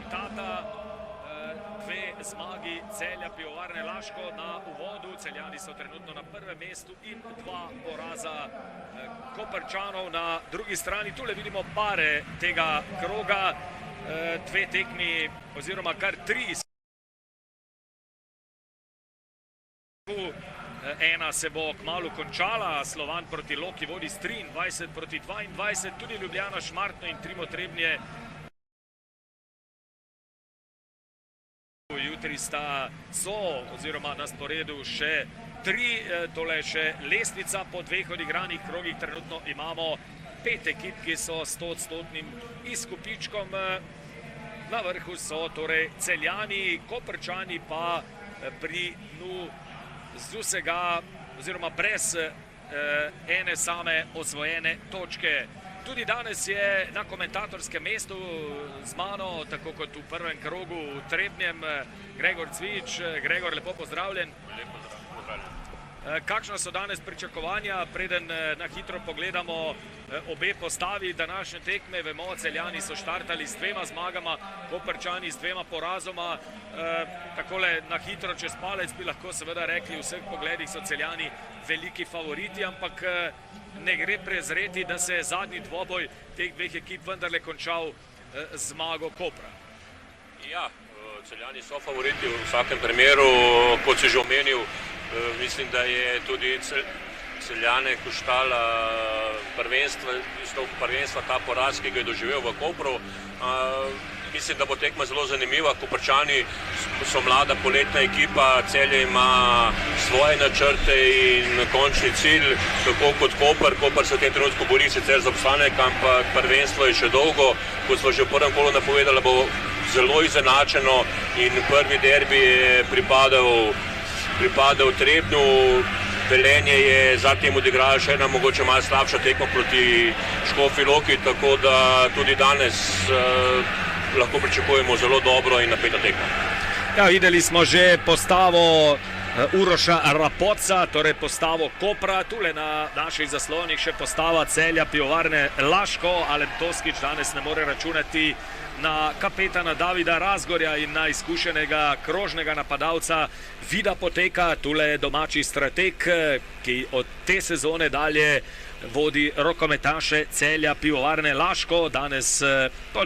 rezultata. Dve zmagi Celja Pivovarne Laško na uvodu. Celjani so trenutno na prvem mestu in dva poraza Koprčanov na drugi strani. Tule vidimo pare tega kroga. Dve tekmi oziroma kar tri. Ena se bo kmalu končala, Slovan proti Loki vodi s 23 proti 22, tudi Ljubljana, Šmartno in Trimo-Trebnje. Jutri oziroma na sporedu še tri, tole še lestvica po dveh odigranih krogih. Trenutno imamo 5 ekip, ki so 100-odstotnim izkupičkom. Na vrhu so torej Celjani, Koprčani pa pri dnu z vsega oziroma brez ene same osvojene točke. Tudi danes je na komentatorskem mestu z mano, tako kot v prvem krogu v Trebnjem, Gregor Cvijič. Gregor, lepo pozdravljen. Lepo pozdravljen. Kakšna so danes pričakovanja, preden na hitro pogledamo obe postavi današnje tekme? Vemo, Celjani so štartali s 2 zmagama, Koprčani s 2 porazoma. Takole na hitro čez palec bi lahko seveda rekli, v vseh pogledih so Celjani veliki favoriti, ampak ne gre prezreti, da se je zadnji dvoboj teh dveh ekip vendarle končal zmago Kopra. Ja, Celjani so favoriti v vsakem primeru, kot si že omenil. Mislim, da je tudi Celjane koštala prvenstva ta poraz, ki ga je doživel v Kopru. Mislim, da bo tekma zelo zanimiva. Koprčani so mlada poletna ekipa, Celje ima svoje načrte in končni cilj, tako kot Koper. Koper se v tem trenutku bori sicer za obstanek, ampak prvenstvo je še dolgo. Kot smo že v prvem kolu napovedali, bo zelo izenačeno in prvi derbi je pripadal Trebnju. Velenje je zatem odigralo še ena mogoče malo slabša tekma proti Škofji Loki, tako da tudi danes lahko pričakujemo zelo dobro in napeta tekma. Ja, videli smo že postavo Uroša Rapoca, torej postavo Kopra. Tule na naših zaslonih še postava Celja Pivovarne Laško. Alen Toskič danes ne more računati na kapetana Davida Razgorja in na izkušenega krožnega napadalca Vida Poteka. Tule domači strateg, ki od te sezone dalje vodi rokometaše Celja Pivovarne Laško. Danes to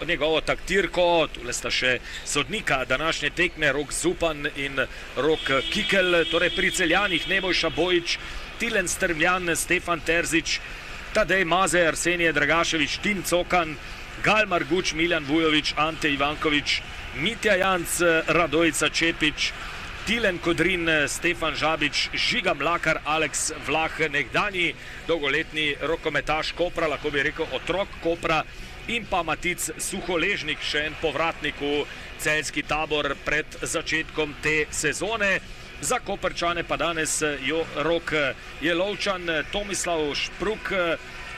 njegovo taktirko, tule sta še sodnika današnje tekme, Rok Zupan in Rok Kikel. Torej pri Celjanih Nebojša Bojič, Tilen Strmljan, Stefan Terzič, Tadej Maze, Arsenije Dragašević, Tim Cokan, Gal Marguč, Miljan Vujović, Ante Ivanković, Mitja Janc, Radojica Čepić, Tilen Kodrin, Stefan Žabič, Žiga Mlakar, Aleks Vlah, nekdanji dolgoletni rokometaš Kopra, lahko bi rekel otrok Kopra, in pa Matic Suholežnik, še en povratnik v celjski tabor pred začetkom te sezone. Za Koprčane pa danes Rok Jelovčan, Tomislav Špruk,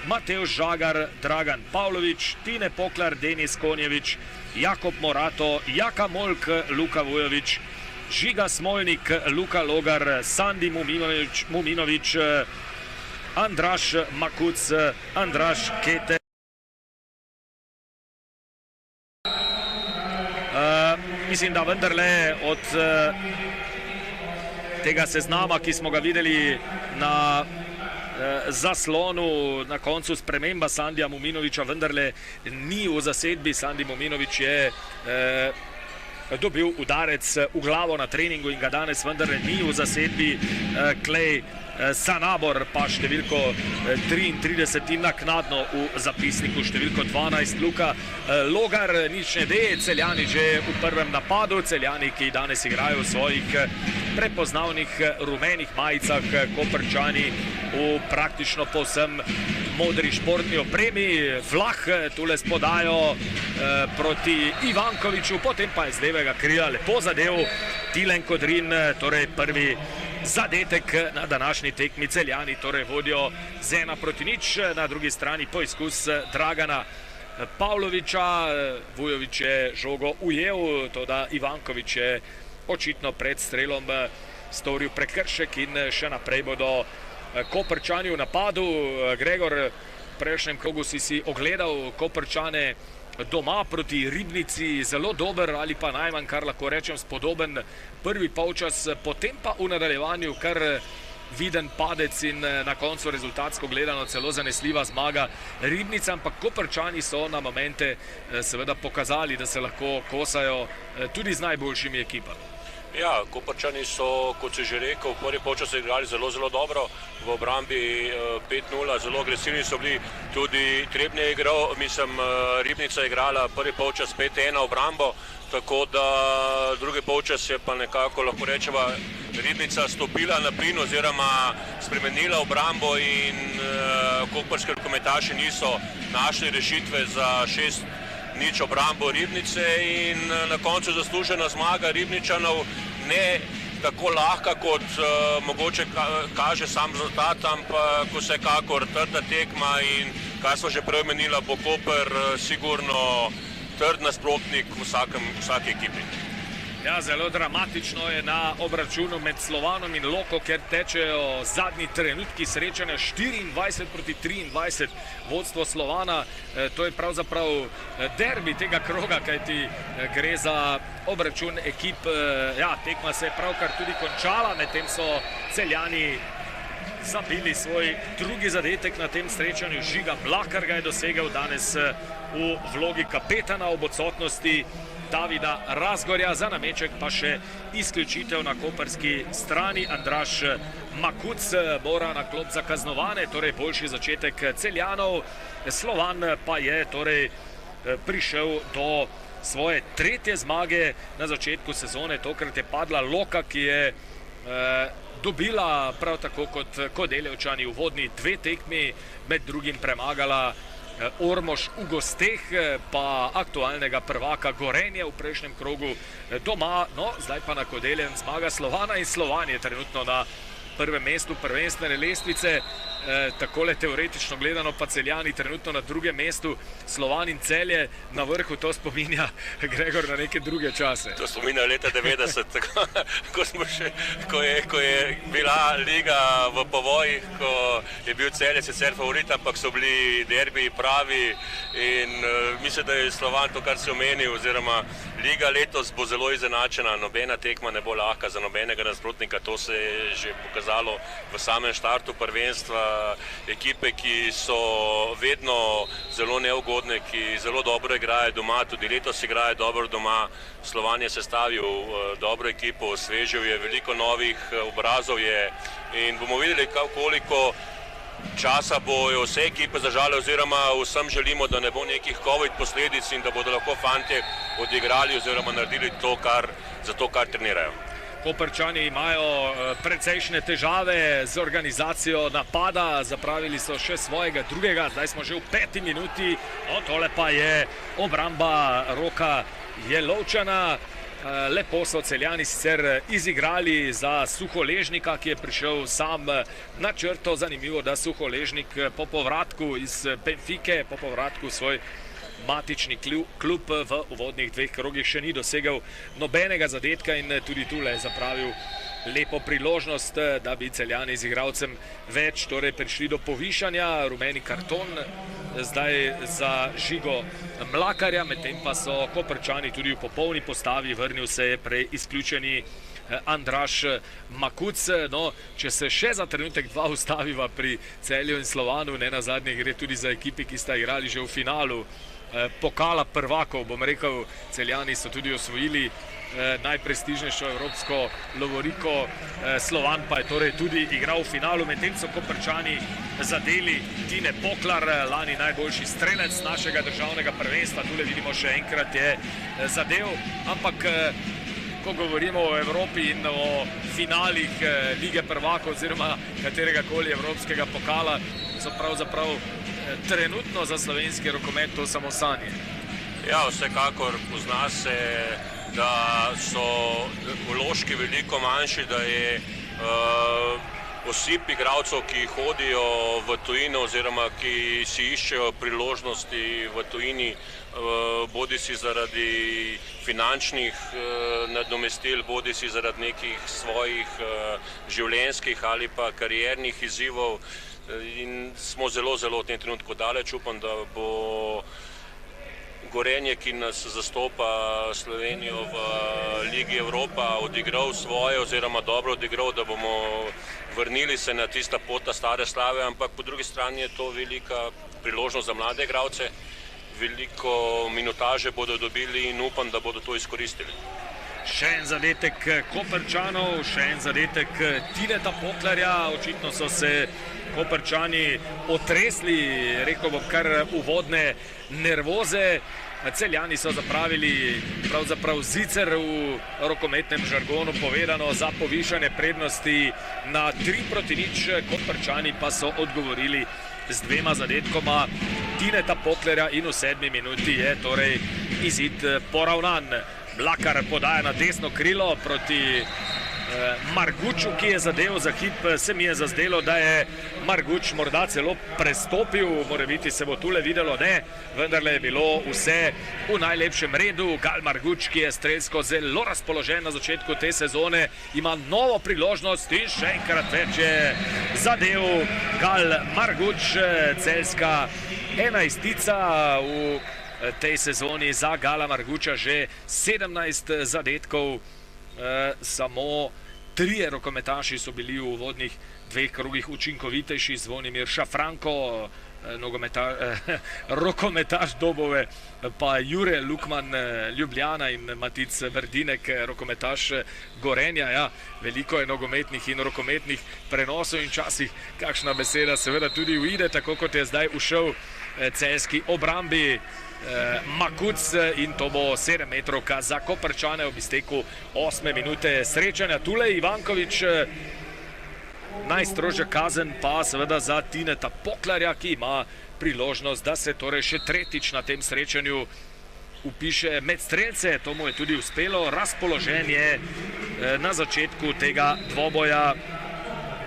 Matevž Žagar, Dragan Pavlović, Tine Poklar, Denis Konjević, Jakob Morato, Jaka Molk, Luka Vujović, Žiga Smolnik, Luka Logar, Sandi Muminović, Andraš Makuc, Andraš Kete. Mislim, da vendarle od tega seznama, ki smo ga videli na zaslonu, na koncu sprememba Sandija Muminovića vendarle ni v zasedbi. Sandi Muminović je dobil udarec v glavo na treningu in ga danes vendarle ni v zasedbi. Klej Sanabor pa številko 33 in naknadno v zapisniku številko 12 Luka Logar. Nič ne de, Celjani že v prvem napadu, Celjani, ki danes igrajo v svojih prepoznavnih rumenih majicah, Koprčani v praktično povsem modri športni opremi. Vlah tule s podajo proti Ivankoviću, potem pa je z levega krila lepo zadev Tilen Kodrin, torej prvi zadetek na današnji tekmi. Celjani torej vodijo z 1-0, na drugi strani poizkus Dragana Pavlovića. Vujović je žogo ujel, toda Ivanković je očitno pred strelom storil prekršek in še naprej bodo Koprčani v napadu. Gregor, v prejšnjem krogu si ogledal Koprčane doma proti Ribnici zelo dober ali pa najmanj, kar lahko rečem, spodoben prvi polčas, potem pa v nadaljevanju kar viden padec in na koncu rezultatsko gledano celo zanesljiva zmaga Ribnica, ampak Koprčani so na momente seveda pokazali, da se lahko kosajo tudi z najboljšimi ekipami. Ja, Koprčani so, kot si že rekel, v prvi polčas igrali zelo, zelo dobro, v obrambi 5-0, zelo agresivni so bili, tudi Trebnje je igral, Ribnica je igrala prvi polčas 5-1 obrambo, tako da drugi polčas je pa nekako, lahko rečeva, Ribnica stopila na plin oziroma spremenila obrambo in koprski rokometaši niso našli rešitve za 6-0 obrambo Ribnice in na koncu zaslužena zmaga Ribničanov, ne tako lahka, kot mogoče kaže sam rezultat, ampak vsekakor trda tekma in kar smo že prej omenila, bo Koper sigurno trd nasprotnik v vsaki ekipi. Ja, zelo dramatično je na obračunu med Slovanom in Loko, ker tečejo zadnji trenutki srečanja 24-23 vodstvo Slovana. To je pravzaprav derbi tega kroga, kajti gre za obračun ekip. Ja, tekma se je pravkar tudi končala, medtem so Celjani zabili svoj drugi zadetek na tem srečanju. Žiga Mlakar ga je dosegel danes v vlogi kapetana ob odsotnosti Davida Razgorja, za nameček pa še izključitev na koprski strani. Andraž Makuc mora na klop za kaznovane, torej boljši začetek Celjanov. Slovan pa je torej prišel do svoje tretje zmage na začetku sezone. Tokrat je padla Loka, ki je dobila prav tako kot Kodeljevčani uvodni dve tekmi, med drugim premagala Ormož v gosteh, pa aktualnega prvaka Gorenje v prejšnjem krogu doma. No, zdaj pa na Kodeljem zmaga Slovana in Slovan je trenutno na prvem mestu prvenstvene lestvice. Takole teoretično gledano pa Celjani trenutno na drugem mestu, Slovan in Celje na vrhu. To spominja, Gregor, na neke druge čase. To spominja leta 90, ko je bila liga v povojih, ko je bil Celje sicer favorit, ampak so bili derbiji pravi in mislim, da je Slovan to, kar si omenil, oziroma liga letos bo zelo izenačena, nobena tekma ne bo lahka za nobenega nasprotnika, to se je že pokazalo v samem štartu prvenstva. Ekipe, ki so vedno zelo neugodne, ki zelo dobro igrajo doma, tudi letos igrajo dobro doma. Slovan je sestavil dobro ekipo, osvežil je, veliko novih obrazov je in bomo videli, koliko časa bojo vse ekipe zažale, oziroma vsem želimo, da ne bo nekih COVID posledic in da bodo lahko fantje odigrali oziroma naredili to, kar trenirajo. Koprčani imajo precejšnje težave z organizacijo napada, zapravili so še svojega drugega, zdaj smo že v 5. minuti, no tole pa je obramba Roka Jelovčana. Lepo so Celjani sicer izigrali za Suholežnika, ki je prišel sam na črto. Zanimivo, da Suholežnik po povratku iz Benfike, po povratku svoj matični klub v uvodnih dveh krogih še ni dosegel nobenega zadetka in tudi tule je zapravil lepo priložnost, da bi Celjani z igralcem več torej prišli do povišanja. Rumeni karton zdaj za Žigo Mlakarja, medtem pa so Koprčani tudi v popolni postavi, vrnil se je prej izključeni Andraž Makuc. No, če se še za trenutek dva ustaviva pri Celju in Slovanu, ne nazadnje gre tudi za ekipi, ki sta igrali že v finalu pokala prvakov, bom rekel. Celjani so tudi osvojili najprestižnejšo evropsko lovoriko, Slovan pa je torej tudi igral v finalu, medtem so Koprčani zadeli Tine Poklar, lani najboljši strelec našega državnega prvenstva. Tule vidimo še enkrat je zadev, ampak ko govorimo o Evropi in o finalih Lige prvakov oziroma katerega koli evropskega pokala, so pravzaprav trenutno za slovenski rokomet to samo sanje. Ja, vsekakor pozna se, da so vložki veliko manjši, da je osip igralcev, ki hodijo v tujino oziroma ki si iščejo priložnosti v tujini, bodisi zaradi finančnih nadomestil, bodisi zaradi nekih svojih življenjskih ali pa kariernih izzivov. In smo zelo v tem trenutku daleč. Upam, Gorenje, ki nas zastopa Slovenijo v Ligi Evropa, odigral svoje oziroma dobro odigral, da bomo vrnili se na tista pota stare slave, ampak po drugi strani je to velika priložnost za mlade igralce. Veliko minutaže bodo dobili in upam, da bodo to izkoristili. Še en zadetek Koprčanov, še en zadetek Tineta Poklarja. Očitno so se Koprčani otresli, rekel bom kar uvodne nervoze. Celjani so zapravili pravzaprav zicer v rokometnem žargonu povedano za povišanje prednosti na 3-0. Koprčani pa so odgovorili z 2 zadetkoma Tineta Poklarja in v 7. minuti je torej izid poravnan. Mlakar podaja na desno krilo proti Marguču, ki je zadev. Za hip se mi je zazdelo, da je Marguč morda celo prestopil, morebiti se bo tule videlo, ne, vendarle je bilo vse v najlepšem redu. Gal Marguč, ki je strelsko zelo razpoložen na začetku te sezone, ima novo priložnost in še enkrat več je zadev Gal Marguč, celjska 11-tica v tej sezoni za Gala Marguča, že 17 zadetkov. Samo 3 rokometaši so bili v uvodnih 2 krogih učinkovitejši. Zvonimir Šafranko, rokometaš Dobove, pa Jure Lukman Ljubljana in Matic Verdinek, rokometaš Gorenja. Ja, veliko je nogometnih in rokometnih prenosov in časih kakšna beseda seveda tudi uide, tako kot je zdaj ušel celjski obrambi Makuc in to bo 7-metrovka za Koprčane ob izteku 8. minute srečanja. Tule Ivankovič, najstrožja kazen pa seveda za Tineta Poklarja, ki ima priložnost, da se torej še tretjič na tem srečanju upiše med strelce. To mu je tudi uspelo. Razpoložen je na začetku tega dvoboja,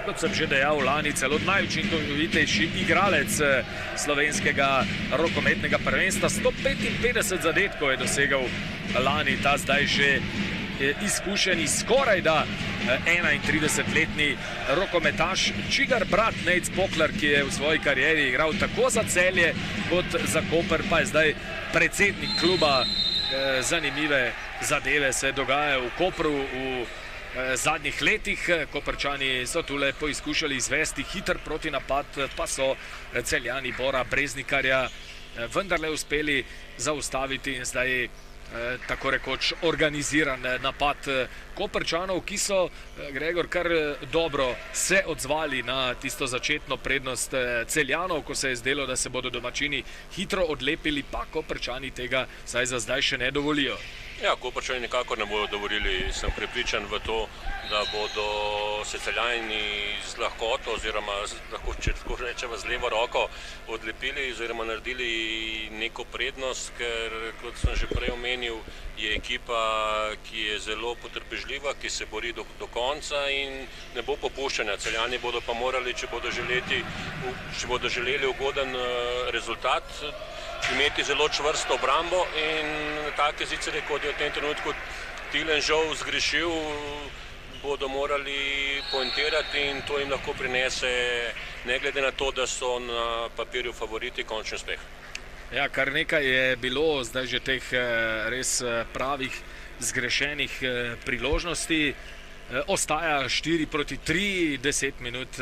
kot sem že dejal, lani celo najučinkovitejši igralec slovenskega rokometnega prvenstva. 155 zadetkov je dosegal lani ta zdaj že izkušeni skorajda 31-letni rokometaš, čigar brat Nejc Poklar, ki je v svoji karieri igral tako za Celje kot za Koper, pa je zdaj predsednik kluba. Zanimive zadeve se dogajajo v Kopru v zadnjih letih. Koprčani so tule poizkušali izvesti hiter protinapad, pa so Celjani Bora Breznikarja vendarle uspeli zaustaviti in zdaj tako rekoč organiziran napad Koprčanov, ki so, Gregor, kar dobro se odzvali na tisto začetno prednost Celjanov, ko se je zdelo, da se bodo domačini hitro odlepili, pa Koprčani tega saj za zdaj še ne dovolijo. Ja, Koprčani nikakor ne bodo dovolili. Sem prepričan v to, da bodo se Celjani z lahkoto oziroma lahko, če tako rečemo, z levo roko odlepili oziroma naredili neko prednost, ker, kot sem že prej omenil, je ekipa, ki je zelo potrpežljiva, ki se bori do konca in ne bo popuščanja. Celjani bodo pa morali, če bodo želeli ugoden rezultat, imeti zelo čvrsto obrambo in take zicere, kot je v tem trenutku Tilen žal zgrešil, bodo morali poentirati in to jim lahko prinese, ne glede na to, da so na papirju favoriti, končni uspeh. Ja, kar nekaj je bilo zdaj že teh res pravih zgrešenih priložnosti. Ostaja 4-3, 10 minut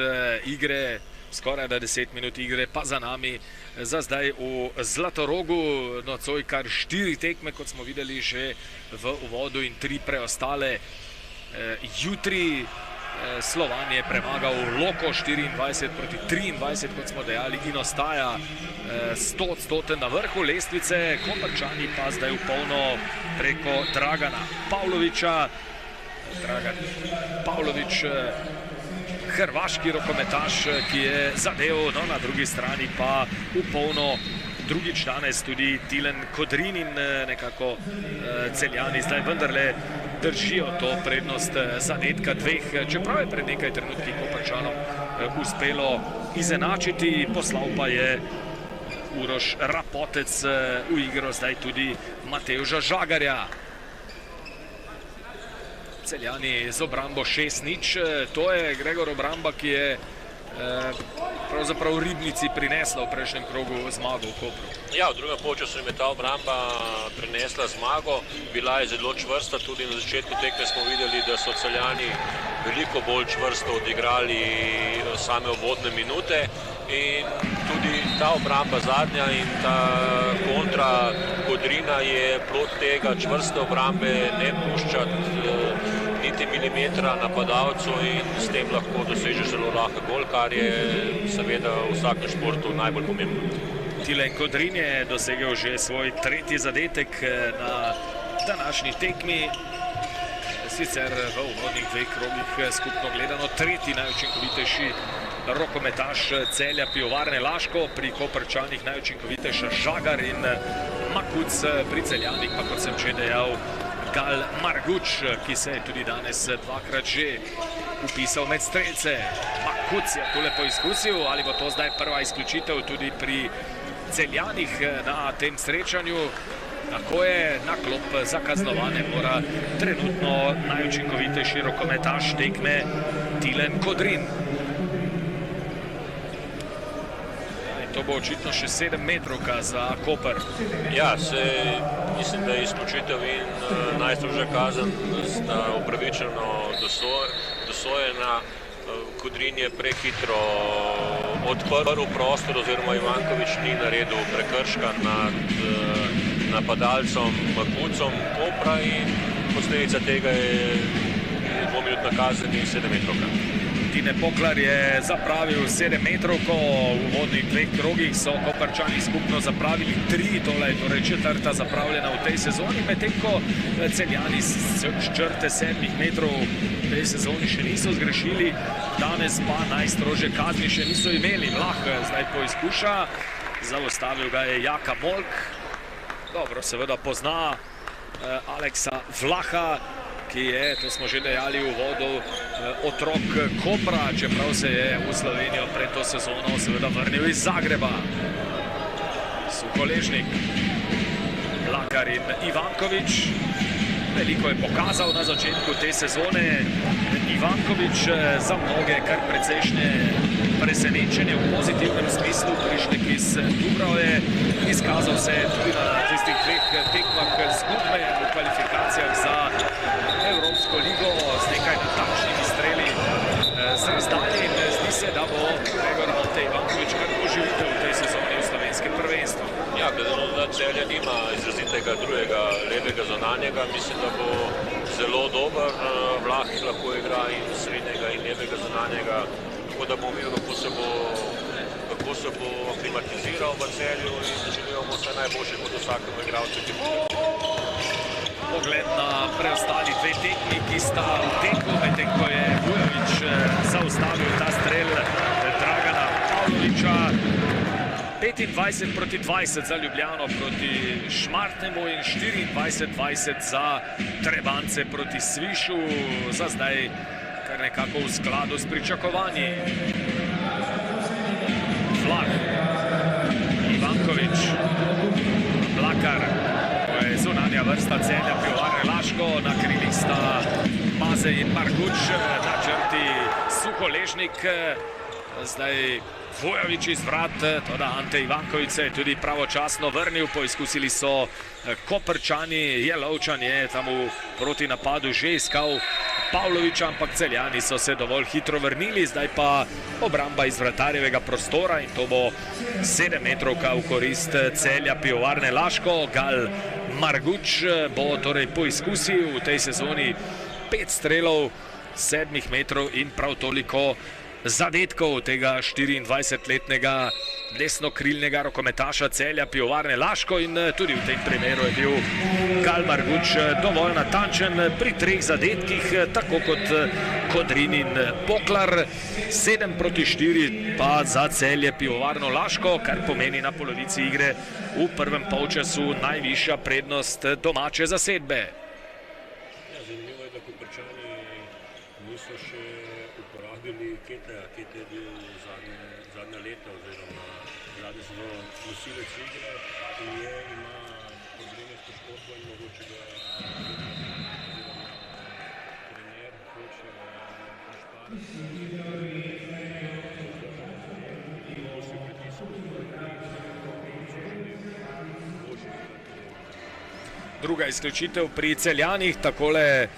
igre, skoraj da 10 minut igre pa za nami. Za zdaj v Zlatorogu nocoj kar 4 tekme, kot smo videli že v uvodu, in 3 preostale jutri. Slovan je premagal Loko 24-23, kot smo dejali, in ostaja 100% na vrhu lestvice. Koprčani pa zdaj v polno preko Dragana Pavloviča. Dragan Pavlovič, hrvaški rokometaš, ki je zadev, no, na drugi strani pa v polno drugič danes tudi Tilen Kodrin in nekako Celjani zdaj vendarle držijo to prednost zadetka 2, čeprav je pred nekaj trenutki Koprčanom uspelo izenačiti, poslal pa je Uroš Rapotec v igro zdaj tudi Matevža Žagarja. Celjani z obrambo 6-0, to je, Gregor, obramba, ki je pravzaprav Ribnici prinesla v prejšnjem krogu zmago v Kopru. Ja, v drugem polčasu jim je ta obramba prinesla zmago, bila je zelo čvrsta, tudi na začetku tekme smo videli, da so Celjani veliko bolj čvrsto odigrali same uvodne minute in tudi ta obramba zadnja in ta kontra Kodrina je plod tega čvrste obrambe, ne puščati niti milimetra napadalcu in s tem lahko dosežeš zelo lahko gol, kar je seveda v vsakem športu najbolj pomembno. Tilen Kodrin je dosegel že svoj tretji zadetek na današnji tekmi. Sicer v uvodnih dveh krogih skupno gledano tretji najučinkovitejši rokometaš Celja Pivovarne Laško, pri Koprčanih najučinkovitejša Žagar in Makuc, pri Celjanih pa, kot sem že dejal, Gal Marguč, ki se je tudi danes dvakrat že upisal med strelce. Makuc je tole poizkusil, ali bo to zdaj prva izključitev tudi pri Celjanih na tem srečanju. Tako je, na klop za kaznovane mora trenutno najučinkovitejši rokometaš tekme Tilen Kodrin. To bo očitno še 7-metrovka za Koper. Ja, mislim, da je izključitev in najstrožja kazen sta upravičeno dosojena. Kodrin je prehitro odprl prostor oziroma Ivanković ni naredil prekrška nad napadalcem Makucom Kopra in posledica tega je 2-minutna kazen in 7-metrovka. Tine Poklar je zapravil 7-metrovko, v uvodnih dveh krogih so Koprčani skupno zapravili 3, tole je torej četrta zapravljena v tej sezoni, medtem ko Celjani s črte 7 metrov v tej sezoni še niso zgrešili, danes pa najstrožje kazni še niso imeli. Vlah zdaj poizkuša, zaustavil ga je Jaka Molk, dobro seveda pozna Aleksa Vlaha, ki je, to smo že dejali v uvodu, otrok Kopra, čeprav se je v Slovenijo pred to sezono seveda vrnil iz Zagreba. Suholežnik, Mlakar in Ivanković. Veliko je pokazal na začetku te sezone. Ivanković za mnoge kar precejšnje presenečenje v pozitivnem smislu, prišlek iz Dubravke, izkazal se tudi na tistih dveh tekmah skupne v kvalifikacijah za Evropsko ligo z nekaj natančnimi streli z razdalje in zdi se, da bo Gregor Ante Ivanković kar poživitev v tej sezoni v slovenskem prvenstvu. Ja, glede na to, da Celje nima izrazitega drugega levega zunanjega, mislim, da bo zelo dober. Vlah lahko igra in srednjega in levega zunanjega, tako da bomo videli, kako se bo aklimatiziral v Celju in želimo mu vse najboljše kot vsakemu igralcu. Pogled na preostali dve tekmi, ki sta v teku, medtem ko je Vujović zaustavil ta strel Dragana Pavlovića. 25-20 za Ljubljano proti Šmartnemu in 24-20 za Trebance proti Svišu. Za zdaj kar nekako v skladu s pričakovanji. Vlah, Ivanković, Mlakar, to je zunanja vrsta Celja Pivovarne Laško, na krilih sta Maze in Marguč, na črti Suholežnik, zdaj Vujović iz vrat, toda Ante Ivanković se je tudi pravočasno vrnil, poizkusili so Koprčani, Jelovčan je tam v protinapadu že iskal Pavlovića, ampak Celjani so se dovolj hitro vrnili, zdaj pa obramba iz vratarjevega prostora in to bo 7-metrovka v korist Celja Pivovarne Laško. Gal Marguč bo torej poizkusil v tej sezoni 5 strelov 7 metrov in prav toliko zadetkov tega 24-letnega desnokrilnega rokometaša Celja Pivovarne Laško in tudi v tem primeru je bil Gal Marguč dovolj natančen pri 3 zadetkih, tako kot Kodrin in Poklar. 7-4 pa za Celje Pivovarno Laško, kar pomeni na polovici igre v prvem polčasu najvišja prednost domače zasedbe. Zanimivo je, da Koprčani niso še uporabili Keteja. Kete je bil zadnja leta oziroma zadnja sezono nosilec igre in ima probleme s poškodbo in mogoče ga trener hoče pošpariti. Druga izključitev pri Celjanih, takole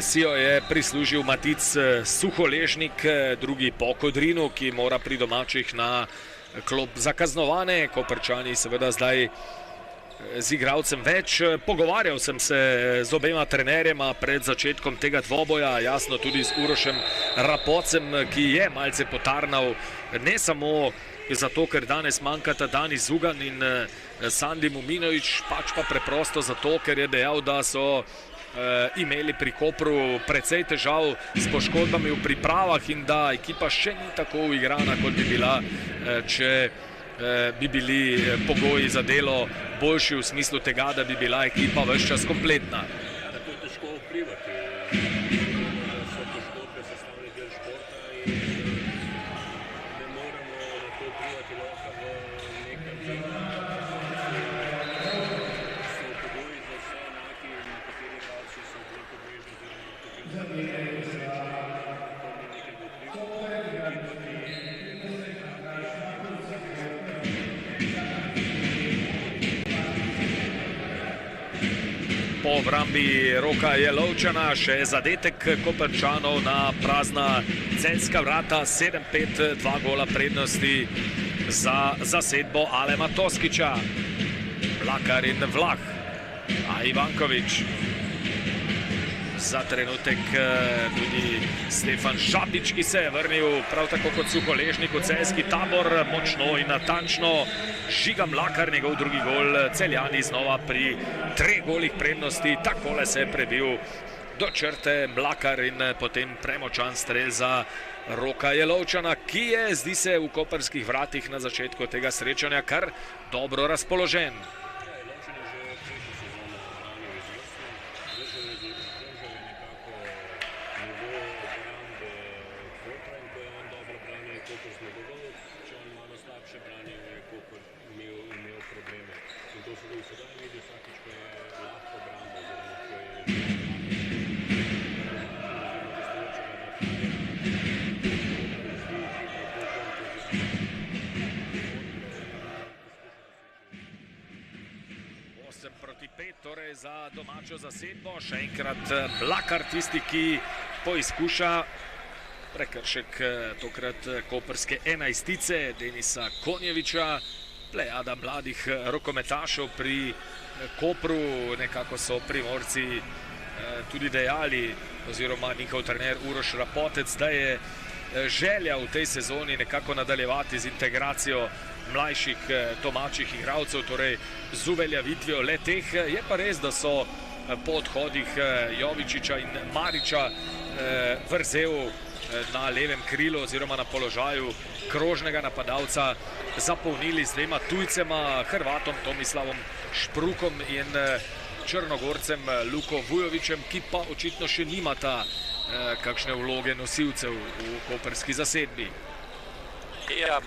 si jo je prislužil Matic Suholežnik, drugi po Kodrinu, ki mora pri domačih na klop za kaznovane. Koprčani seveda zdaj z igralcem več. Pogovarjal sem se z obema trenerjema pred začetkom tega dvoboja, jasno tudi z Urošem Rapocem, ki je malce potarnal, ne samo zato, ker danes manjkata Dani Zugan in Sandi Muminović, pač pa preprosto zato, ker je dejal, da so imeli pri Kopru precej težav s poškodbami v pripravah in da ekipa še ni tako uigrana, kot bi bila, če bi bili pogoji za delo boljši v smislu tega, da bi bila ekipa ves čas kompletna. Tako je težko vplivati, da so poškodbe sestavni del športa in ne moremo na to vplivati lahko v nekem so pogoji za vse enaki in nekateri igralci so bolj podrežni oziroma Po obrambi Roka Jelovčana še zadetek Koprčanov na prazna celjska vrata, 7-5, 2 gola prednosti za zasedbo Alema Toskiča. Mlakar in Vlah, a Ivanković. Za trenutek tudi Stefan Šapič, ki se je vrnil prav tako kot Suholežnik v celjski tabor, močno in natančno. Žiga Mlakar, njegov drugi gol, Celjani znova pri 3 golih prednosti, takole se je prebil do črte Mlakar in potem premočan strel za Roka Jelovčana, ki je, zdi se, v koprskih vratih na začetku tega srečanja kar dobro razpoložen. Proti 5, torej za domačo zasedbo. Še enkrat Mlakar tisti, ki poizkuša prekršek tokrat koprske enajstice Denisa Konjeviča. Plejada mladih rokometašev pri Kopru, nekako so Primorci tudi dejali, oziroma njihov trener Uroš Rapotec, da je želja v tej sezoni nekako nadaljevati z integracijo mlajših domačih igralcev, torej z uveljavitvijo le-teh. Je pa res, da so po odhodih Jovičiča in Mariča vrzel na levem krilu oziroma na položaju krožnega napadalca zapolnili z 2 tujcema, Hrvatom Tomislavom Šprukom in Črnogorcem Luko Vujovićem, ki pa očitno še nimata kakšne vloge nosilcev v koprski zasedbi. Ja,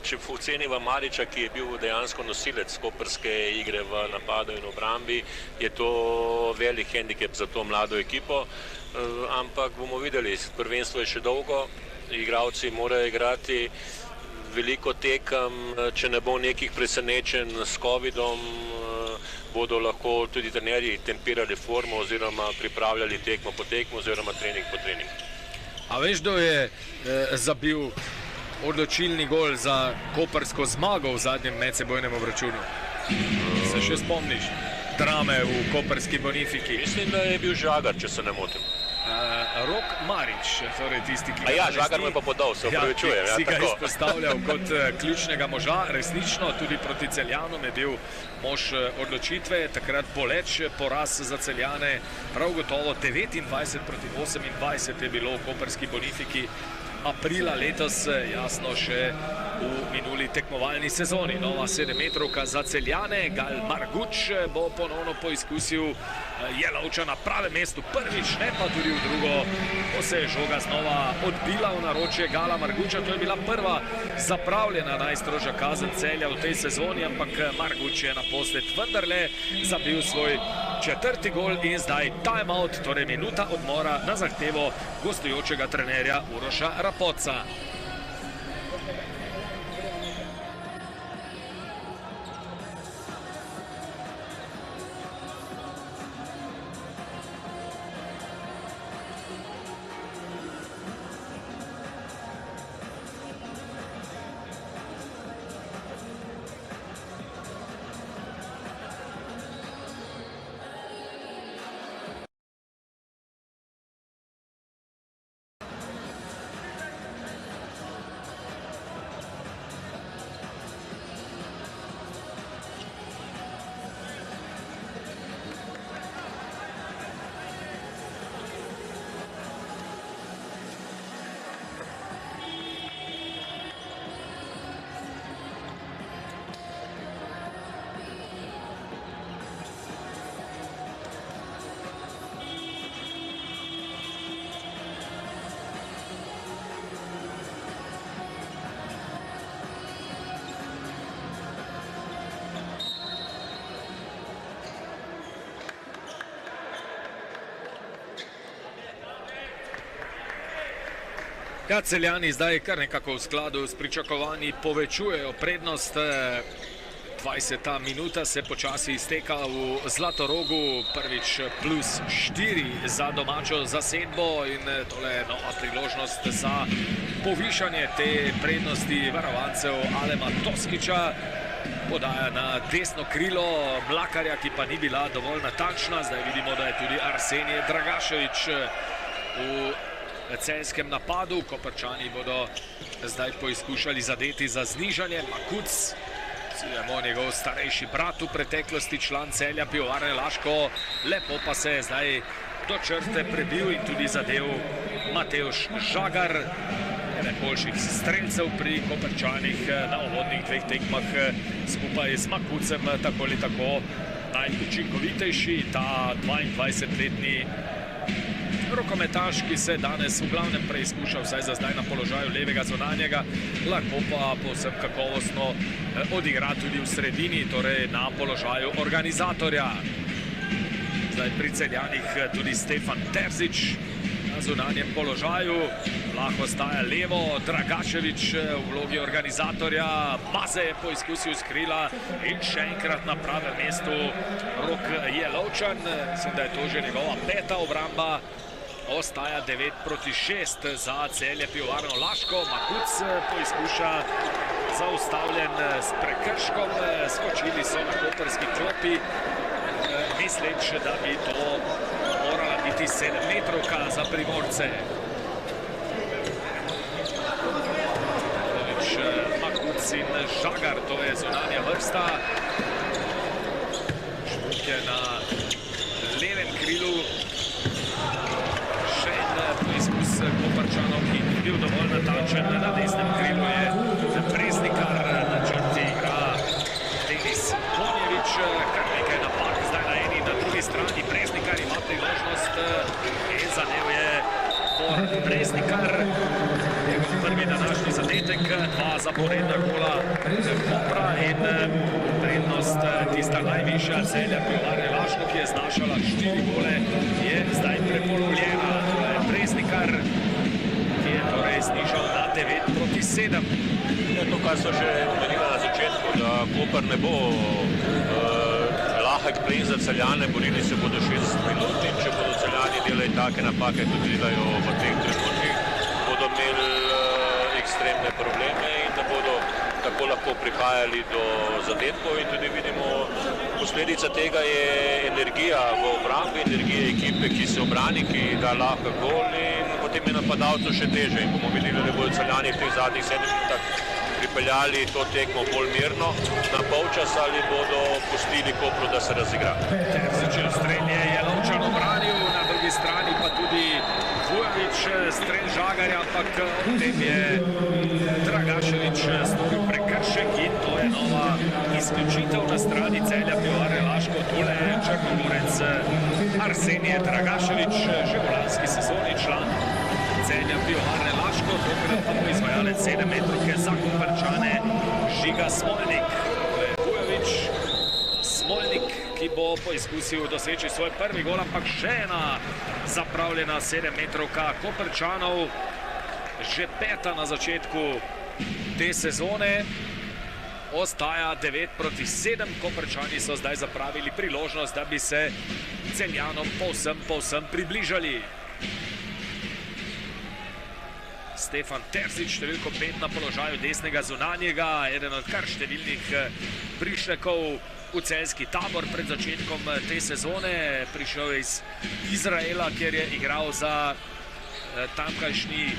če ocenimo Mariča, ki je bil dejansko nosilec koprske igre v napadu in obrambi, je to velik hendikep za to mlado ekipo, ampak bomo videli, prvenstvo je še dolgo, igralci morajo igrati veliko tekem, če ne bo nekih presenečenj s Covidom, bodo lahko tudi trenerji tempirali formo oziroma pripravljali tekmo po tekmo oziroma trening po trening. A veš, kdo je zabil odločilni gol za koprsko zmago v zadnjem medsebojnem obračunu? Se še spomniš drame v koprski Bonifiki? Mislim, da je bil Žagar, če se ne motim. Rok Marič, torej tisti, ki Žagar me pa podal, se opravičujem. Si ga izpostavljal kot ključnega moža, resnično tudi proti Celjanom je bil mož odločitve, takrat boleč poraz za Celjane, prav gotovo 29-28 je bilo v koprski Bonifiki aprila letos, jasno še v minuli tekmovalni sezoni. Nova 7-metrovka za Celjane, Gal Marguč bo ponovno poizkusil Jelovča na pravem mestu prvič, ne pa tudi v drugo, ko se je žoga znova odbila v naročje Gala Marguča. To je bila prva zapravljena najstrožja kazen Celja v tej sezoni, ampak Marguč je naposled vendarle zabil svoj 4. gol in zdaj time out, torej minuta odmora na zahtevo gostujočega trenerja Uroša Rapoca. Ja, Celjani zdaj kar nekako v skladu s pričakovanji povečujejo prednost. 20. minuta se počasi izteka v Zlatorogu, prvič +4 za domačo zasedbo in tole je nova priložnost za povišanje te prednosti varovancev Alema Toskiča. Podaja na desno krilo Mlakarja, ki pa ni bila dovolj natančna. Zdaj vidimo, da je tudi Arsenije Dragašević v celjskem napadu. Koprčani bodo zdaj poizkušali zadeti za znižanje. Makuc, Silemo, njegov starejši brat v preteklosti, član Celja Pivovarne Laško. Lepo pa se je zdaj do črte prebil in tudi zadev Matevž Žagar. Eden boljših strelcev pri Koprčanih na uvodnih dveh tekmah, skupaj z Makucem tako ali tako najučinkovitejši. Ta 22-letni rokometaš, ki se danes v glavnem preizkuša vsaj za zdaj na položaju levega zunanjega, lahko pa povsem kakovostno odigra tudi v sredini, torej na položaju organizatorja. Zdaj pri Celjanih tudi Stefan Terzič na zunanjem položaju, lahko staja levo, Dragašević v vlogi organizatorja, Maze je poizkusil z krila in še enkrat na pravem mestu Rok Jelovčan. Mislim, da je to že njegova peta obramba. Ostaja 9-6 za Celje Pivovarno Laško. Makuc poizkuša, zaustavljen s prekrškom. Skočili so na koprski klopi, misleč, da bi to morala biti 7-metrovka za Primorce. Makuc in Žagar, to je zunanja vrsta. Švuk je na levem krilu. Še en poizkus Koprčanov, ki ni bil dovolj natančen. Na desnem krilu je Breznikar, na črti igra Denis Konjević. Kar nekaj napak zdaj na eni in na drugi strani. Breznikar ima priložnost in zadev je Bor Breznikar. Njegov prvi današnji zadetek, 2 zaporedna gola Kopra in prednost tista najvišja Celja Pivovarne Laško, ki je znašala 4 gole, je zdaj prepolovljena. To je Breznikar, ki je torej znižal na 9-7. To, kar so že omenili na začetku, da Koper ne bo lahek plen za Celjane, borili se bodo 60 minut in če bodo Celjani delali take napake, kot delajo v teh trenutkih, bodo imeli ekstremne probleme in da bodo tako lahko prihajali do zadetkov. In tudi vidimo, posledica tega je energija v obrambi, energija ekipe, ki se obrani, ki da lahko gol, in potem je napadalcu še teže. In bomo videli, da bodo Celjani v teh zadnjih 7 minutah pripeljali to tekmo bolj mirno na polčas ali bodo pustili Kopru, da se razigra. Terzičev strel je Jelovčan obranil, na drugi strani pa tudi Vujović strel Žagarja, ampak potem je Dragašević storil prekršek in to je nova izključitev na strani Celja Pivovarne Laško. Tole je Črnomorec Arsenije Dragašević, že v lanski sezoni član Celja Pivovarne Laško, tokrat pa bo izvajalec 7-metrovke za Koprčane Žiga Smolnik. To je Vujović, Smolnik, ki bo poizkusil doseči svoj prvi gol, ampak še ena zapravljena 7-metrovka Koprčanov, že 5. na začetku te sezone. Ostaja 9-7, Koprčani so zdaj zapravili priložnost, da bi se Celjanom povsem približali. Stefan Terzič, številko 5 na položaju desnega zunanjega, eden od kar številnih prišlekov v celjski tabor pred začetkom te sezone. Prišel je iz Izraela, kjer je igral za tamkajšnji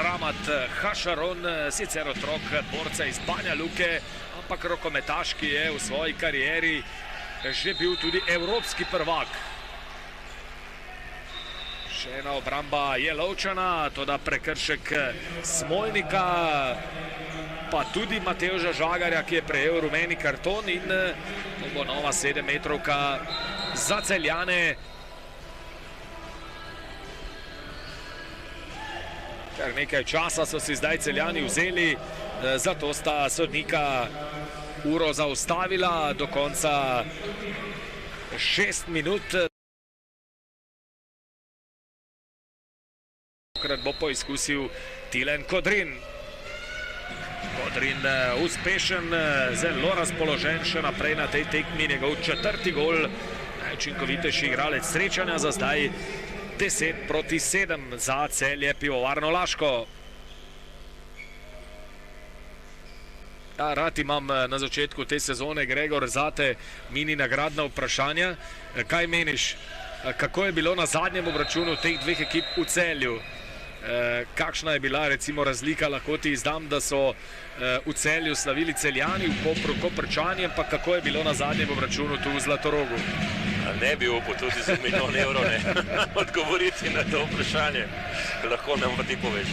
Ramat Hašaron, sicer otrok borca iz Banja Luke, ampak rokometaš, ki je v svoji karieri že bil tudi evropski prvak. Še ena obramba Jelovčana, toda prekršek Smolnika, pa tudi Matevža Žagarja, ki je prejel rumeni karton, in to bo nova 7-metrovka za Celjane. Kar nekaj časa so si zdaj Celjani vzeli, zato sta sodnika uro zaustavila do konca 6 minut. tokrat bo poizkusil Tilen Kodrin. Kodrin uspešen, zelo razpoložen še naprej na tej tekmi, njegov 4. gol, najčinkovitejši igralec srečanja za zdaj, 10-7 za Celje Pivovarno Laško. Ja, rad imam na začetku te sezone, Gregor, zate mini nagradna vprašanja. Kaj meniš, kako je bilo na zadnjem obračunu teh dveh ekip v Celju? Kakšna je bila recimo razlika, lahko ti izdam, da so v Celju slavili Celjani, v Kopru Koprčani, pa kako je bilo na zadnjem obračunu tu v Zlatorogu? Ne bi upal tudi za milijon evrov odgovoriti na to vprašanje, lahko nam pa ti poveš.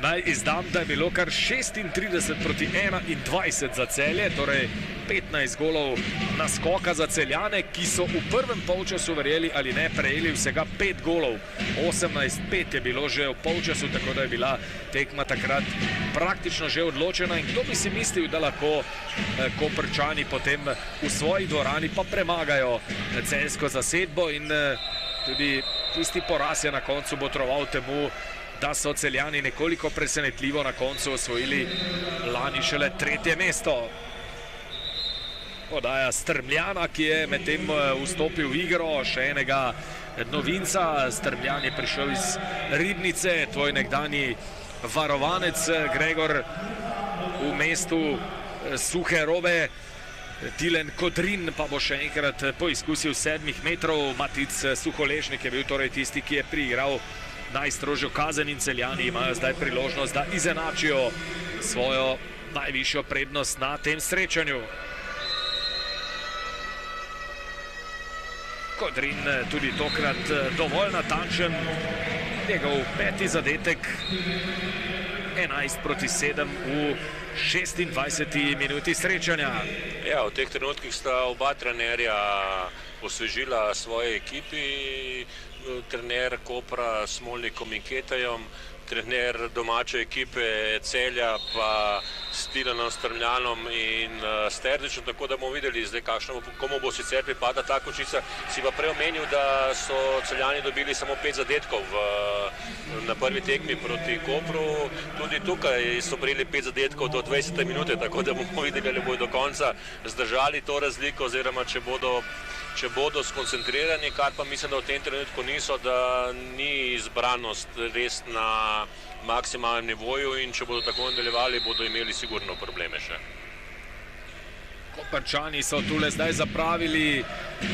Naj izdam, da je bilo kar 36-21 za Celje, torej 15 golov naskoka za Celjane, ki so v prvem polčasu, verjeli ali ne, prejeli vsega 5 golov. 18-5 je bilo že v polčasu, tako da je bila tekma takrat praktično že odločena. In kdo bi si mislil, da lahko Koprčani potem v svoji dvorani pa premagajo celjsko zasedbo, in tudi tisti poraz je na koncu botroval temu, da so Celjani nekoliko presenetljivo na koncu osvojili lani šele 3. mesto. Podaja Strmljana, ki je medtem vstopil v igro, še enega novinca. Strmljan je prišel iz Ribnice, tvoj nekdanji varovanec, Gregor, v mestu Suhe Robe. Tilen Kodrin pa bo še enkrat poizkusil 7 metrov. Matic Suholežnik je bil torej tisti, ki je priigral najstrožjo kazen, in Celjani imajo zdaj priložnost, da izenačijo svojo najvišjo prednost na tem srečanju. Kodrin tudi tokrat dovolj natančen, njegov 5. zadetek, 11-7 v 26. minuti srečanja. Ja, v teh trenutkih sta oba trenerja osvežila svoje ekipi, trener Kopra s Smolnikom in Ketajom, trener domače ekipe Celja pa s Tilenom Strmljanom in Sterdičem, tako da bomo videli zdaj, komu bo sicer pripada ta končnica. Si pa prej omenil, da so Celjani dobili samo 5 zadetkov na prvi tekmi proti Kopru. Tudi tukaj so prijeli 5 zadetkov do 20. minute, tako da bomo videli, ali bodo do konca zdržali to razliko, oziroma če bodo skoncentrirani, kar pa mislim, da v tem trenutku niso, da ni izbranost res na maksimalnem nivoju, in če bodo tako nadaljevali, bodo imeli sigurno probleme še. Koprčani so tule zdaj zapravili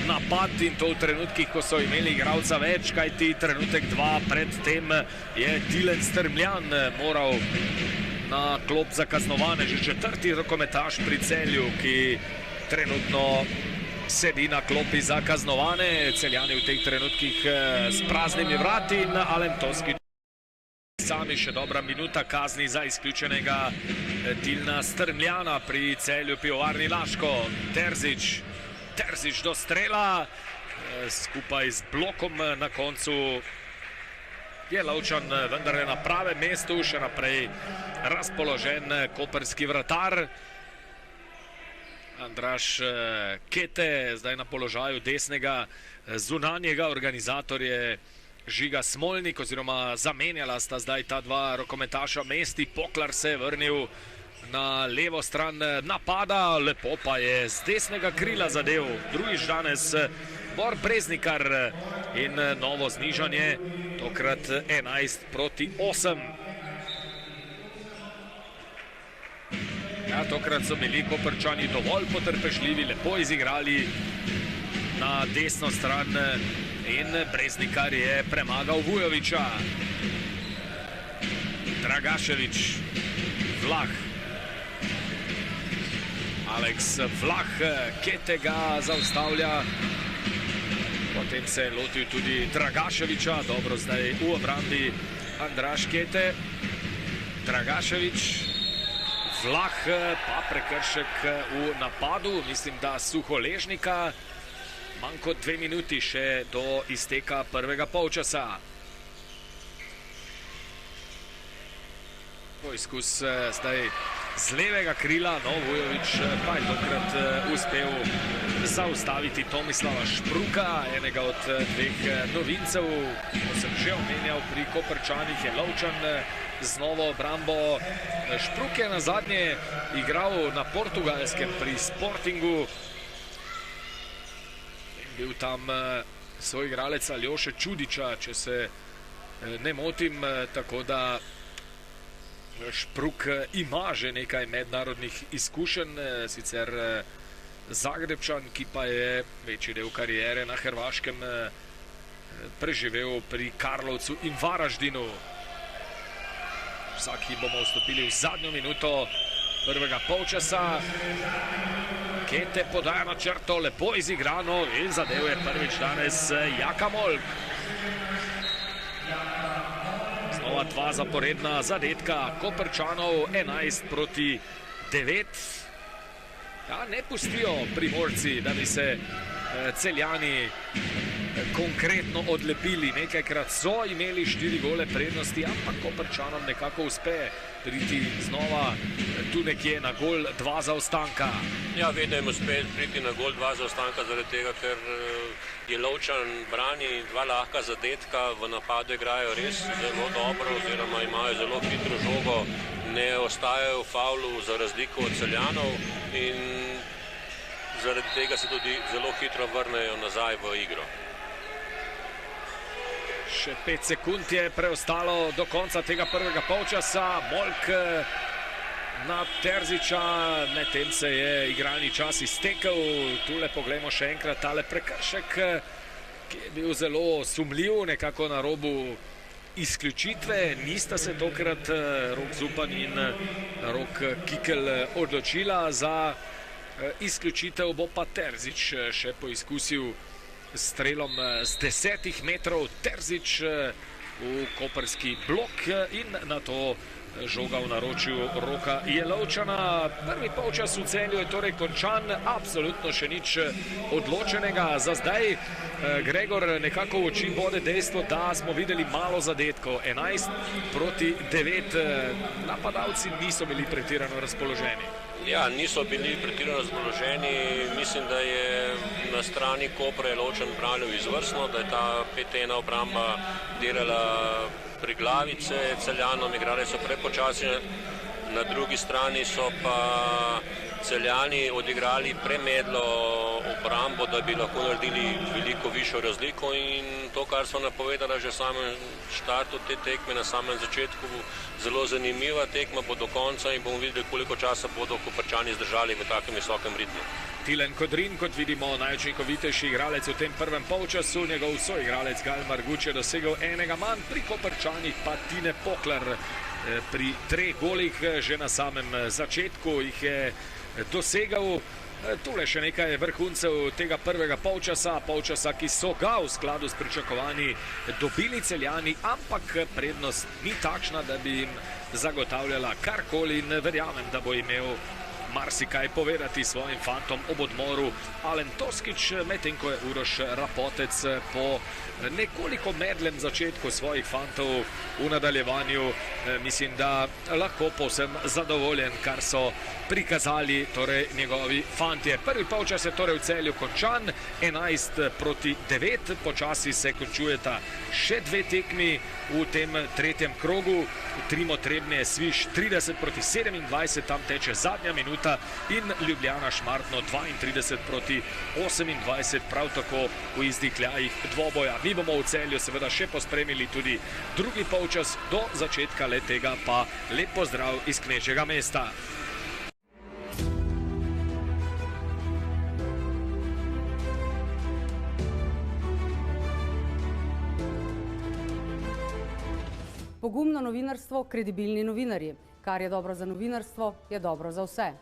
napad, in to v trenutkih, ko so imeli igralca več, kajti trenutek 2 pred tem je Tilen Strmljan moral na klop za kaznovane, že 4. rokometaš pri Celju, ki trenutno sedi na klopi za kaznovane. Celjani v teh trenutkih s praznimi vrati, in Alen Toskič sami še dobra minuta kazni za izključenega Tilna Strmljana pri Celju Pivovarni Laško. Terzič do strela, skupaj z blokom na koncu je Lovčan vendarle na pravem mestu, še naprej razpoložen koprski vratar. Andraš Kete zdaj na položaju desnega zunanjega, organizator je Žiga Smolnik, oziroma zamenjala sta zdaj ta dva rokometaša mesti. Poklar se je vrnil na levo stran napada, lepo pa je z desnega krila zadev drugič danes Bor Breznikar, in novo znižanje, tokrat 11-8. Ja, tokrat so bili Koprčani dovolj potrpežljivi, lepo izigrali na desno stran, in Breznikar je premagal Vujoviča. Dragaševič, Vlah, Aleks Vlah, Kete ga zaustavlja, potem se je lotil tudi Dragaševiča. Dobro, zdaj v obrambi Andraš Kete, Dragaševič, Vlah, pa prekršek v napadu, mislim, da Suholežnika. Manj kot 2 minuti še do izteka prvega polčasa. Poizkus zdaj z levega krila, no Vujović pa je tokrat uspel zaustaviti Tomislava Špruka, enega od dveh novincev, ko sem že omenjal pri Koprčanih, je Lovčan z novo obrambo. Špruk je nazadnje igral na Portugalskem pri Sportingu. Bil tam soigralec Aljoše Čudiča, če se ne motim, tako da Špruk ima že nekaj mednarodnih izkušenj, sicer Zagrebčan, ki pa je večji del kariere na Hrvaškem preživel pri Karlovcu in Varaždinu. Vsaki bomo vstopili v zadnjo minuto prvega polčasa. Kete podaja na črto, lepo izigrano in zadev je prvič danes Jaka Molk. Znova dva zaporedna zadetka Koprčanov, 11-9. Ja, ne pustijo Primorci, da bi se Celjani konkretno odlepili. Nekajkrat so imeli 4 gole prednosti, ampak Koprčanom nekako uspe priti znova tu nekje na gol 2 zaostanka. Ja, vedno jim uspe priti na gol 2 zaostanka, zaradi tega, ker je Lovčan brani 2 lahka zadetka, v napadu igrajo res zelo dobro, oziroma imajo zelo hitro žogo, ne ostajajo v favlu za razliko od Celjanov in zaradi tega se tudi zelo hitro vrnejo nazaj v igro. Še 5 sekund je preostalo do konca tega prvega polčasa. Molk na Terziča, medtem se je igralni čas iztekel. Tule poglejmo še enkrat tale prekršek, ki je bil zelo sumljiv, nekako na robu izključitve. Nista se tokrat Rok Zupan in Rok Kikel odločila za izključitev, bo pa Terzič še poizkusil strelom z 10 metrov. Terzič v koprski blok in na to žoga v naročju Roka Jelovčana. Prvi polčas v Celju je torej končan, absolutno še nič odločenega. Za zdaj Gregor nekako v oči bode dejstvo, da smo videli malo zadetkov, 11-9. Napadalci niso bili pretirano razpoloženi. Ja, niso bili pretirano razpoloženi. Mislim, da je na strani Kopra Jelovčan branil izvrstno, da je ta 5-1 obramba delala pri glavice Celjanom, igrali so prepočasi, na drugi strani so pa Celjani odigrali premedlo obrambo, da bi lahko naredili veliko višjo razliko in to, kar smo napovedali že v samem štartu te tekme, na samem začetku, zelo zanimiva tekma bo do konca in bomo videli, koliko časa bodo Koprčani zdržali v takem visokem ritmu. Tilen Kodrin, kot vidimo, najučinkovitejši igralec v tem prvem polčasu, njegov soigralec Gal Marguč je dosegel enega manj, pri Koprčanih pa Tine Poklar pri 3 golih že na samem začetku jih je dosegal. Tule še nekaj vrhuncev tega prvega polčasa, ki so ga v skladu s pričakovanji dobili Celjani, ampak prednost ni takšna, da bi jim zagotavljala karkoli in verjamem, da bo imel marsikaj povedati svojim fantom ob odmoru Alen Toskič, medtem ko je Uroš Rapotec po nekoliko medlem začetku svojih fantov v nadaljevanju, mislim, da lahko povsem zadovoljen, kar so prikazali torej njegovi fantje. Prvi polčas je torej v Celju končan, 11-9, počasi se končujeta še 2 tekmi v tem tretjem krogu. Trimo Trebnje je Sviš 30-27, tam teče zadnja minuta in Ljubljana Šmartno 32-28, prav tako v izdihljajih dvoboja. Mi bomo v Celju seveda še pospremili tudi drugi polčas, do začetka letega pa lep pozdrav iz Knežjega mesta. Pogumno novinarstvo, kredibilni novinarji. Kar je dobro za novinarstvo, je dobro za vse.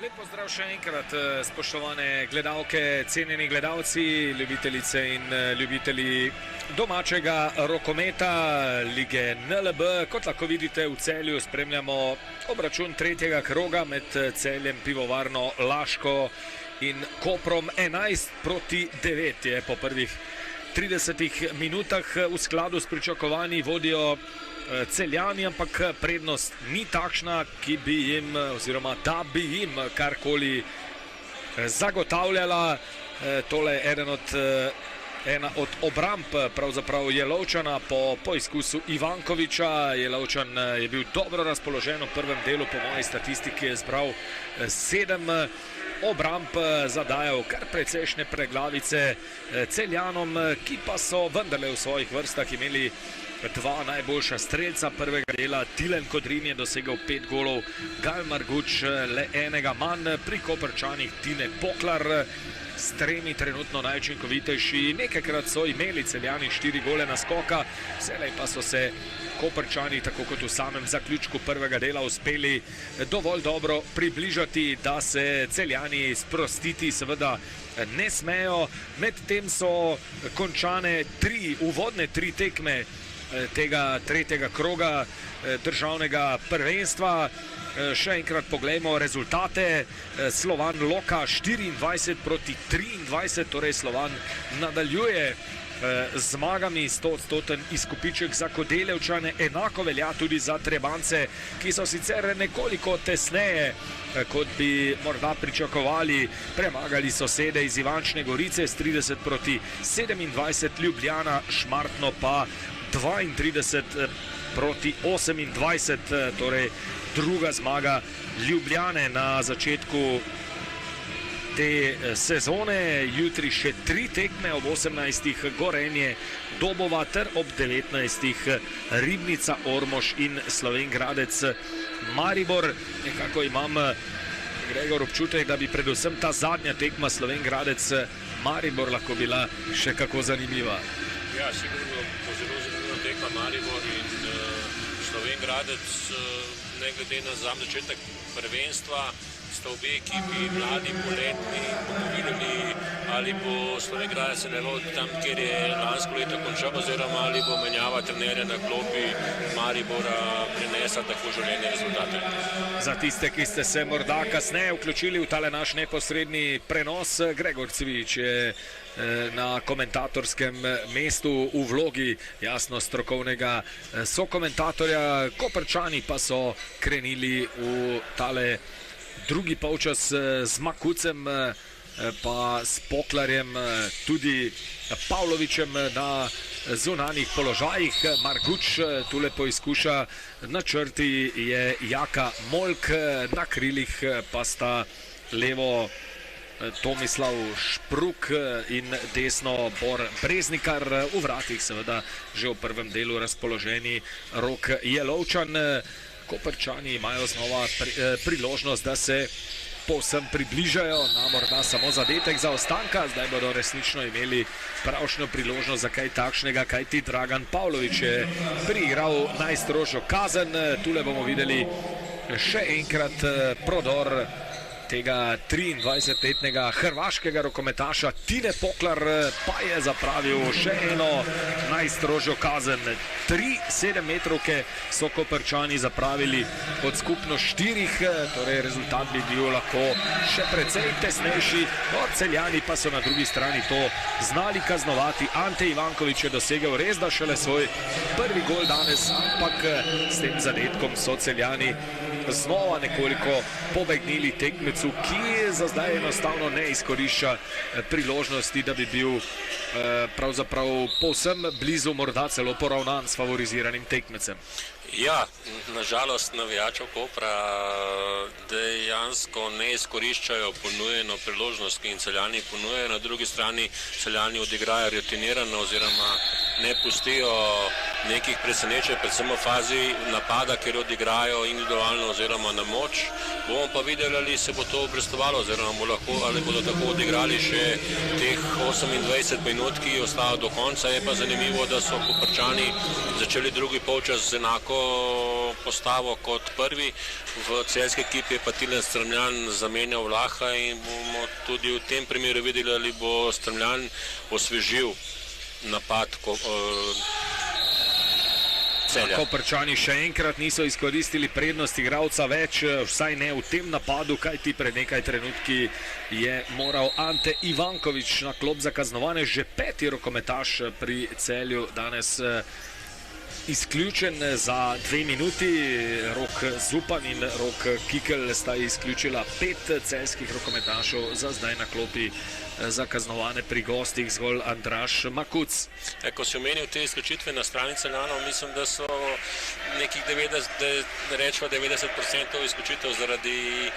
Lep pozdrav še enkrat, spoštovane gledalke, cenjeni gledalci, ljubitelice in ljubitelji domačega rokometa lige NLB. Kot lahko vidite, v Celju spremljamo obračun tretjega kroga med Celjem Pivovarno Laško in Koprom 11-9 je po prvih 30 minutah. V skladu s pričakovanji vodijo Celjani, ampak prednost ni takšna, ki bi jim, oziroma da bi jim karkoli zagotavljala. Tole je ena od obramb pravzaprav Jelovčana po poizkusu Ivankoviča. Jelovčan je bil dobro razpoložen v prvem delu, po moji statistiki je zbral 7 obramb, zadajal kar precejšnje preglavice Celjanom, ki pa so vendarle v svojih vrstah imeli 2 najboljša strelca prvega dela. Tilen Kodrin je dosegel 5 golov, Gal Marguč le enega manj, pri Koprčanih Tine Poklar s 3 trenutno najučinkovitejši. Nekajkrat so imeli Celjani 4 gole naskoka, vselej pa so se Koprčani, tako kot v samem zaključku prvega dela, uspeli dovolj dobro približati, da se Celjani sprostiti seveda ne smejo. Medtem so končane uvodne 3 tekme tega tretjega kroga državnega prvenstva. Še enkrat poglejmo rezultate. Slovan Loka 24-23, torej Slovan nadaljuje z zmagami, 100% izkupiček za Kodeljevčane. Enako velja tudi za Trebance, ki so sicer nekoliko tesneje, kot bi morda pričakovali, premagali sosede iz Ivančne Gorice s 30-27, Ljubljana Šmartno pa 32-28, torej druga zmaga Ljubljane na začetku te sezone. Jutri še 3 tekme, ob 18. Gorenje Dobova ter ob 19. Ribnica Ormož in Slovenj Gradec Maribor. Nekako imam, Gregor, občutek, da bi predvsem ta zadnja tekma Slovenj Gradec Maribor lahko bila še kako zanimiva. Ja, sigurno bo zelo zanimiva tekma Maribor in Slovenj Gradec, ne glede na začetek prvenstva, sta obe ekipi mladi, poletni. Bomo videli, ali bo Slovenj Gradec nadaljeval tam, kjer je lansko leto končal, oziroma ali bo menjava trenerja na klopi Maribora prinesla tako želene rezultate. Za tiste, ki ste se morda kasneje vključili v tale naš neposredni prenos, Gregor Cvijič je na komentatorskem mestu v vlogi jasno strokovnega sokomentatorja. Koprčani pa so krenili v tale drugi polčas z Makucem, pa s Poklarjem, tudi Pavlovičem na zunanjih položajih. Marguč tule poizkuša načrti, je Jaka Molk, na krilih pa sta levo Tomislav Špruk in desno Bor Breznikar, v vratih seveda že v prvem delu razpoloženi Rok Jelovčan. Koprčani imajo znova priložnost, da se povsem približajo na morda samo zadetek zaostanka. Zdaj bodo resnično imeli pravšnjo priložnost za kaj takšnega, kajti Dragan Pavlovič je priigral najstrožjo kazen. Tule bomo videli še enkrat prodor tega 23-letnega hrvaškega rokometaša. Tine Poklar pa je zapravil še eno najstrožjo kazen. 3 7-metrovke so Koprčani zapravili od skupno 4, torej rezultat bi bil lahko še precej tesnejši. Celjani pa so na drugi strani to znali kaznovati. Ante Ivankovič je dosegel res da šele svoj prvi gol danes, ampak s tem zadetkom so Celjani znova nekoliko pobegnili tekmecu, ki za zdaj enostavno ne izkorišča priložnosti, da bi bil pravzaprav povsem blizu, morda celo poravnan s favoriziranim tekmecem. Ja, nažalost navijačev Kopra dejansko ne izkoriščajo ponujeno priložnost, ki jim Celjani ponujajo. Na drugi strani Celjani odigrajo rutinirano oziroma ne pustijo nekih presenečenj, predvsem v fazi napada, kjer odigrajo individualno oziroma na moč. Bomo pa videli, ali se bo to obrestovalo, oziroma ali bodo tako odigrali še teh 28 minut, ki ostajajo do konca. Je pa zanimivo, da so Koprčani začeli drugi polčas z enako postavo kot prvi. V celjski ekipi je pa Tilen Strmljan zamenjal Vlaha in bomo tudi v tem primeru videli, ali bo Strmljan osvežil napad Celja. Koprčani še enkrat niso izkoristili prednost igralca več, vsaj ne v tem napadu, kajti pred nekaj trenutki je moral Ante Ivanković na klop za kaznovane, že 5. rokometaš pri Celju danes izključen za 2 minuti. Rok Zupan in Rok Kikel sta izključila 5 celjskih rokometašov, za zdaj na klopi za kaznovane pri gostih zgolj Andraž Makuc. Ko si omenil te izključitve na strani Celjanov, mislim, da so nekih 90% izključitev zaradi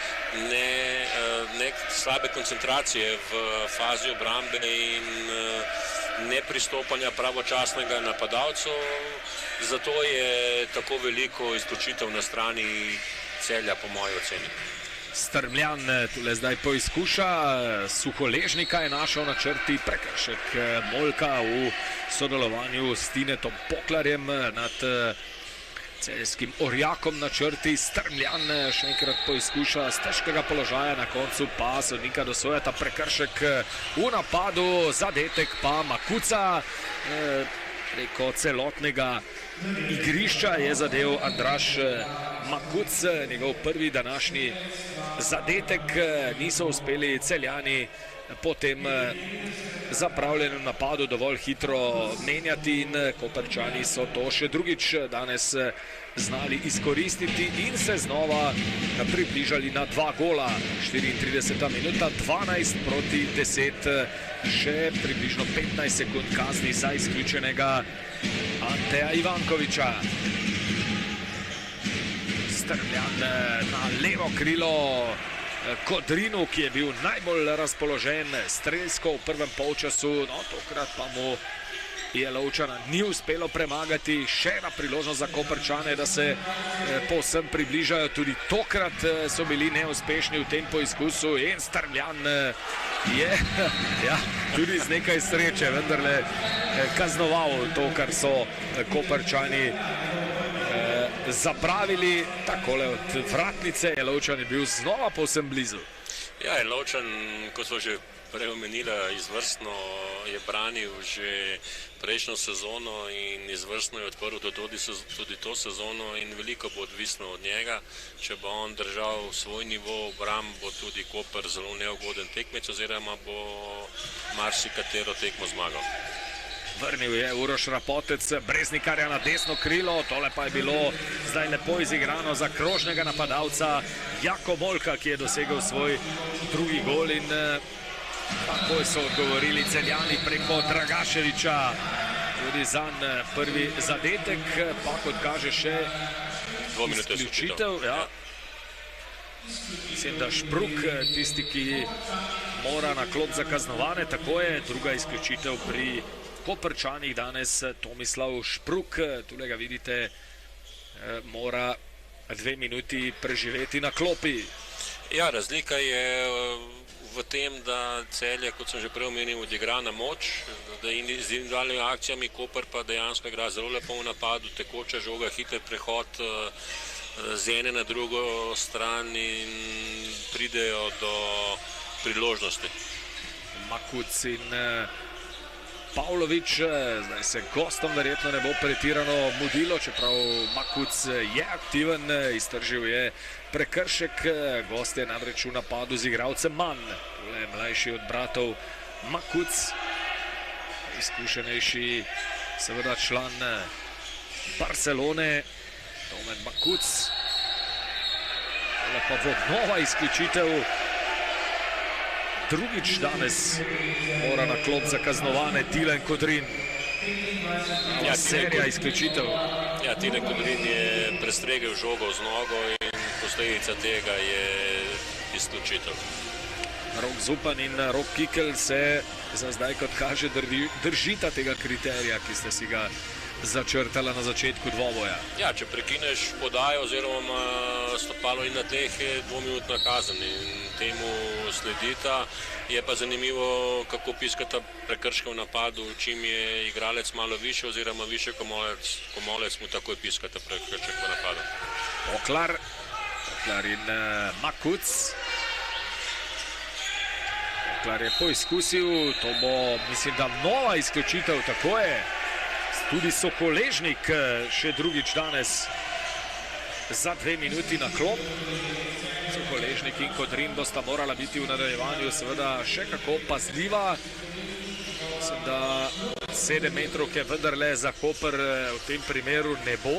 ne slabe koncentracije v fazi obrambe in nepristopanja pravočasnega napadalcev. Zato je tako veliko izključitev na strani Celja, po moji oceni. Strmljan tule zdaj poizkuša, Suholežnika je našel na črti, prekršek Molka v sodelovanju s Tinetom Poklarjem nad celjskim Orjakom na črti. Strmljan še enkrat poizkuša z težkega položaja, na koncu pa sodnika dosojata prekršek v napadu, zadetek pa Makuca. Preko celotnega igrišča je zadev Andraž Makuc, njegov prvi današnji zadetek. Niso uspeli Celjani po tem zapravljenem napadu dovolj hitro menjati in Koprčani so to še drugič danes znali izkoristiti in se znova približali na 2 gola. 34. minuta, 12-10, še približno 15 sekund kazni za izključenega Anteja Ivankovića. Strmljan na levo krilo Kodrinu, ki je bil najbolj razpoložen strelsko v prvem polčasu, no tokrat pa mu je Lovčana ni uspelo premagati. Še ena priložnost za Koprčane, da se povsem približajo, tudi tokrat so bili neuspešni v tem poizkusu in Strmljan je tudi z nekaj sreče vendarle kaznoval to, kar so Koprčani zapravili. Takole od vratnice je Lovčan bil znova povsem blizu. Ja, Lovčan, kot smo že prej omenili, izvrstno je branil že prejšnjo sezono in izvrstno je odprl tudi to sezono in veliko bo odvisno od njega. Če bo on držal svoj nivo obramb, bo tudi Koper zelo neugoden tekmec oziroma bo marsikatero tekmo zmagal. Vrnil je Uroš Rapotec Breznikarja na desno krilo, tole pa je bilo zdaj lepo izigrano za krožnega napadalca Jako Molka, ki je dosegel svoj drugi gol in takoj so odgovorili Celjani preko Dragaševića. Tudi zanj prvi zadetek, pa kot kaže še izključitev. Mislim, da Špruk, tisti, ki mora na klop za kaznovane, tako je, druga izključitev pri Koprčanih danes, Tomislav Špruk, tule ga vidite, mora 2 minuti preživeti na klopi. Ja, razlika je v tem, da Celje, kot sem že prej omenil, odigra na moč, da z individualnimi akcijami, Koper pa dejansko igra zelo lepo v napadu, tekoča žoga, hiter prehod z ene na drugo stran in pridejo do priložnosti. Makuc in Pavlović, zdaj se gostom verjetno ne bo pretirano mudilo, čeprav Makuc je aktiven, iztržil je prekršek, gost je namreč v napadu z igralcem manj. Tole je mlajši od bratov Makuc, izkušenejši seveda član Barcelone, Domen Makuc. Tole pa bo nova izključitev. Drugič danes mora na klop za kaznovane Tilen Kodrin. Serija izključitev. Ja, Tilen Kodrin je prestregel žogo z nogo in posledica tega je izključitev. Rok Zupan in Rok Kikel se za zdaj, kot kaže, držita tega kriterija, ki ste si ga začrtala na začetku dvoboja. Ja, če prekineš podajo oziroma stopalo in na tleh, je 2-minutna kazen in temu sledita. Je pa zanimivo, kako piskata prekrške v napadu, čim je igralec malo više oziroma više komolec, mu takoj piskata prekršek v napadu. Poklar in Makuc. Poklar je poizkusil, to bo, mislim, da nova izključitev, tako je. Tudi Sokoležnik še drugič danes za 2 minuti na klop. Sokoležnik in Kodrin bosta morala biti v nadaljevanju seveda še kako pazljiva. Mislim, da 7 metrovke vendarle za Koper v tem primeru ne bo.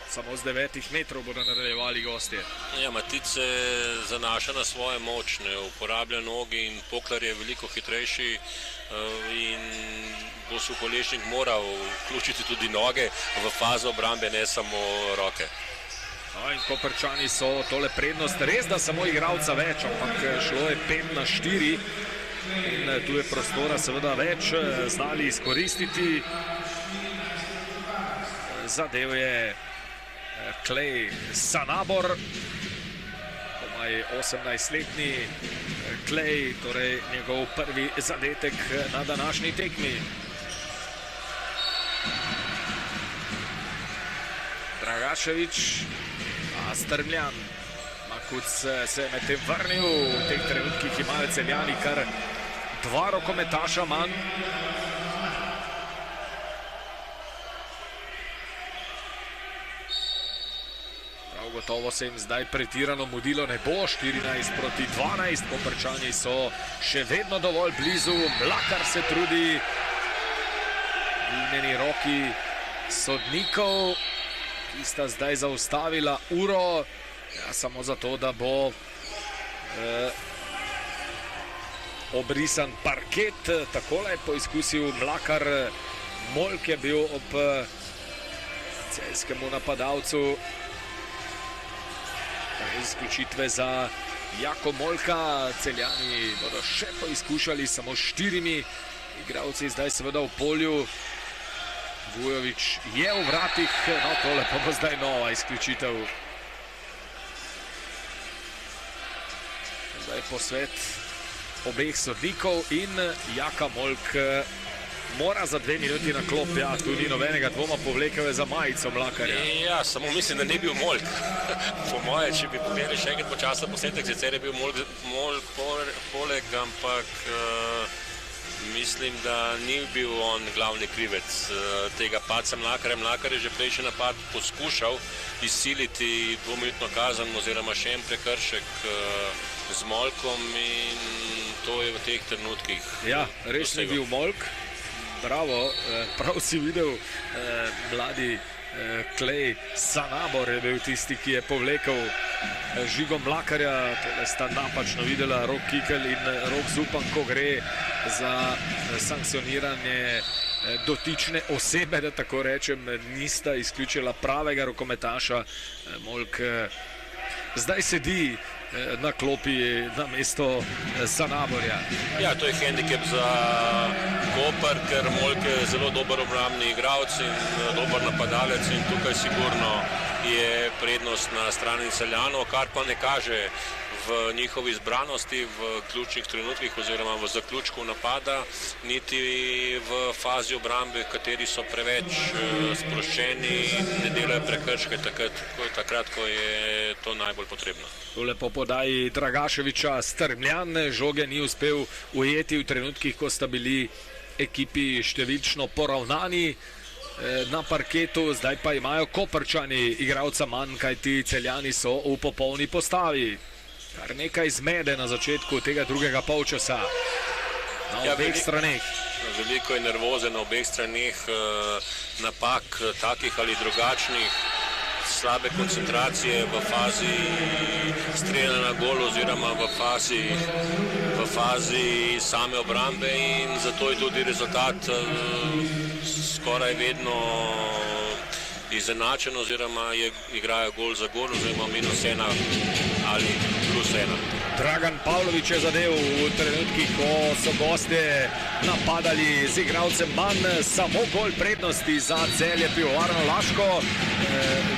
Samo z 9 metrov bodo nadaljevali gostje. Ja, Matic se zanaša na svoje moč, ne uporablja nogi in Poklar je veliko hitrejši in bo Sokoležnik moral vključiti tudi noge v fazo obrambe, ne samo roke. No, in Koperčani so tole prednost, res da samo igralca več, ampak šlo je 5-4 in tu je prostora seveda več, znali izkoristiti. Zadev je Klej Sanabor, komaj 18-letni Klej, torej njegov prvi zadetek na današnji tekmi. Dragašević, Strmljan. Makuc se je medtem vrnil, v teh trenutkih imajo Celjani kar 2 rokometaša manj. Prav gotovo se jim zdaj pretirano mudilo ne bo, 14-12, Koperčani so še vedno dovolj blizu, Mlakar se trudi, dvignjeni roki sodnikov, ki sta zdaj zaustavila uro, samo zato, da bo obrisan parket. Takole je poizkusil Mlakar, Molk je bil ob celjskemu napadalcu. Izključitve za Jako Molka, Celjani bodo še poizkušali samo 4 igralci, zdaj seveda v polju. Vujović je v vratih, no tole pa bo zdaj nova izključitev. Zdaj posvet obeh sodnikov in Jaka Molk mora za 2 minuti na klop. Ja, tu ni nobenega dvoma, povlekel je za majico Mlakarja. Ja, samo mislim, da ne bil Molk. Po moje, če bi pogledali še enkrat počasno posnetek, sicer je bil Molk poleg, ampak mislim, da ni bil on glavni krivec tega padca Mlakarja. Mlakar je že prejšnji napad poskušal izsiliti 2-minutno kazen oziroma še en prekršek z Molkom in to je v teh trenutkih. Ja, res ni bil Molk. Bravo, prav si videl, mladi Klej Sanabor je bil tisti, ki je povlekel Žigo Mlakarja. Tole sta napačno videla Rok Kikel in Rok Zupan, ko gre za sankcioniranje dotične osebe, da tako rečem, nista izključila pravega rokometaša. Molk zdaj sedi na klopi na mesto Sanaborja. Ja, to je hendikep za Koper, ker Molk je zelo dober obrambni igralec in dober napadalec in tukaj sigurno je prednost na strani Celjanov, kar pa ne kaže v njihovi izbranosti v ključnih trenutkih oziroma v zaključku napada, niti v fazi obrambe, kateri so preveč sproščeni in ne delajo prekrške takrat, ko je to najbolj potrebno. Tole po podaji Dragaševića, Strmljan žoge ni uspel ujeti v trenutkih, ko sta bili ekipi številčno poravnani na parketu, zdaj pa imajo Koperčani igralca manj, kajti Celjani so v popolni postavi. Kar nekaj zmede na začetku tega drugega polčasa na obeh straneh. Veliko je nervoze na obeh straneh, napak takih ali drugačnih, slabe koncentracije v fazi streljanja na gol oziroma v fazi same obrambe in zato je tudi rezultat skoraj vedno izenačen oziroma igrajo gol za gol oziroma -1 ali +1. Dragan Pavlović je zadev v trenutkih, ko so gostje napadali z igralcem manj, samo gol prednosti za Celje Pivovarno Laško.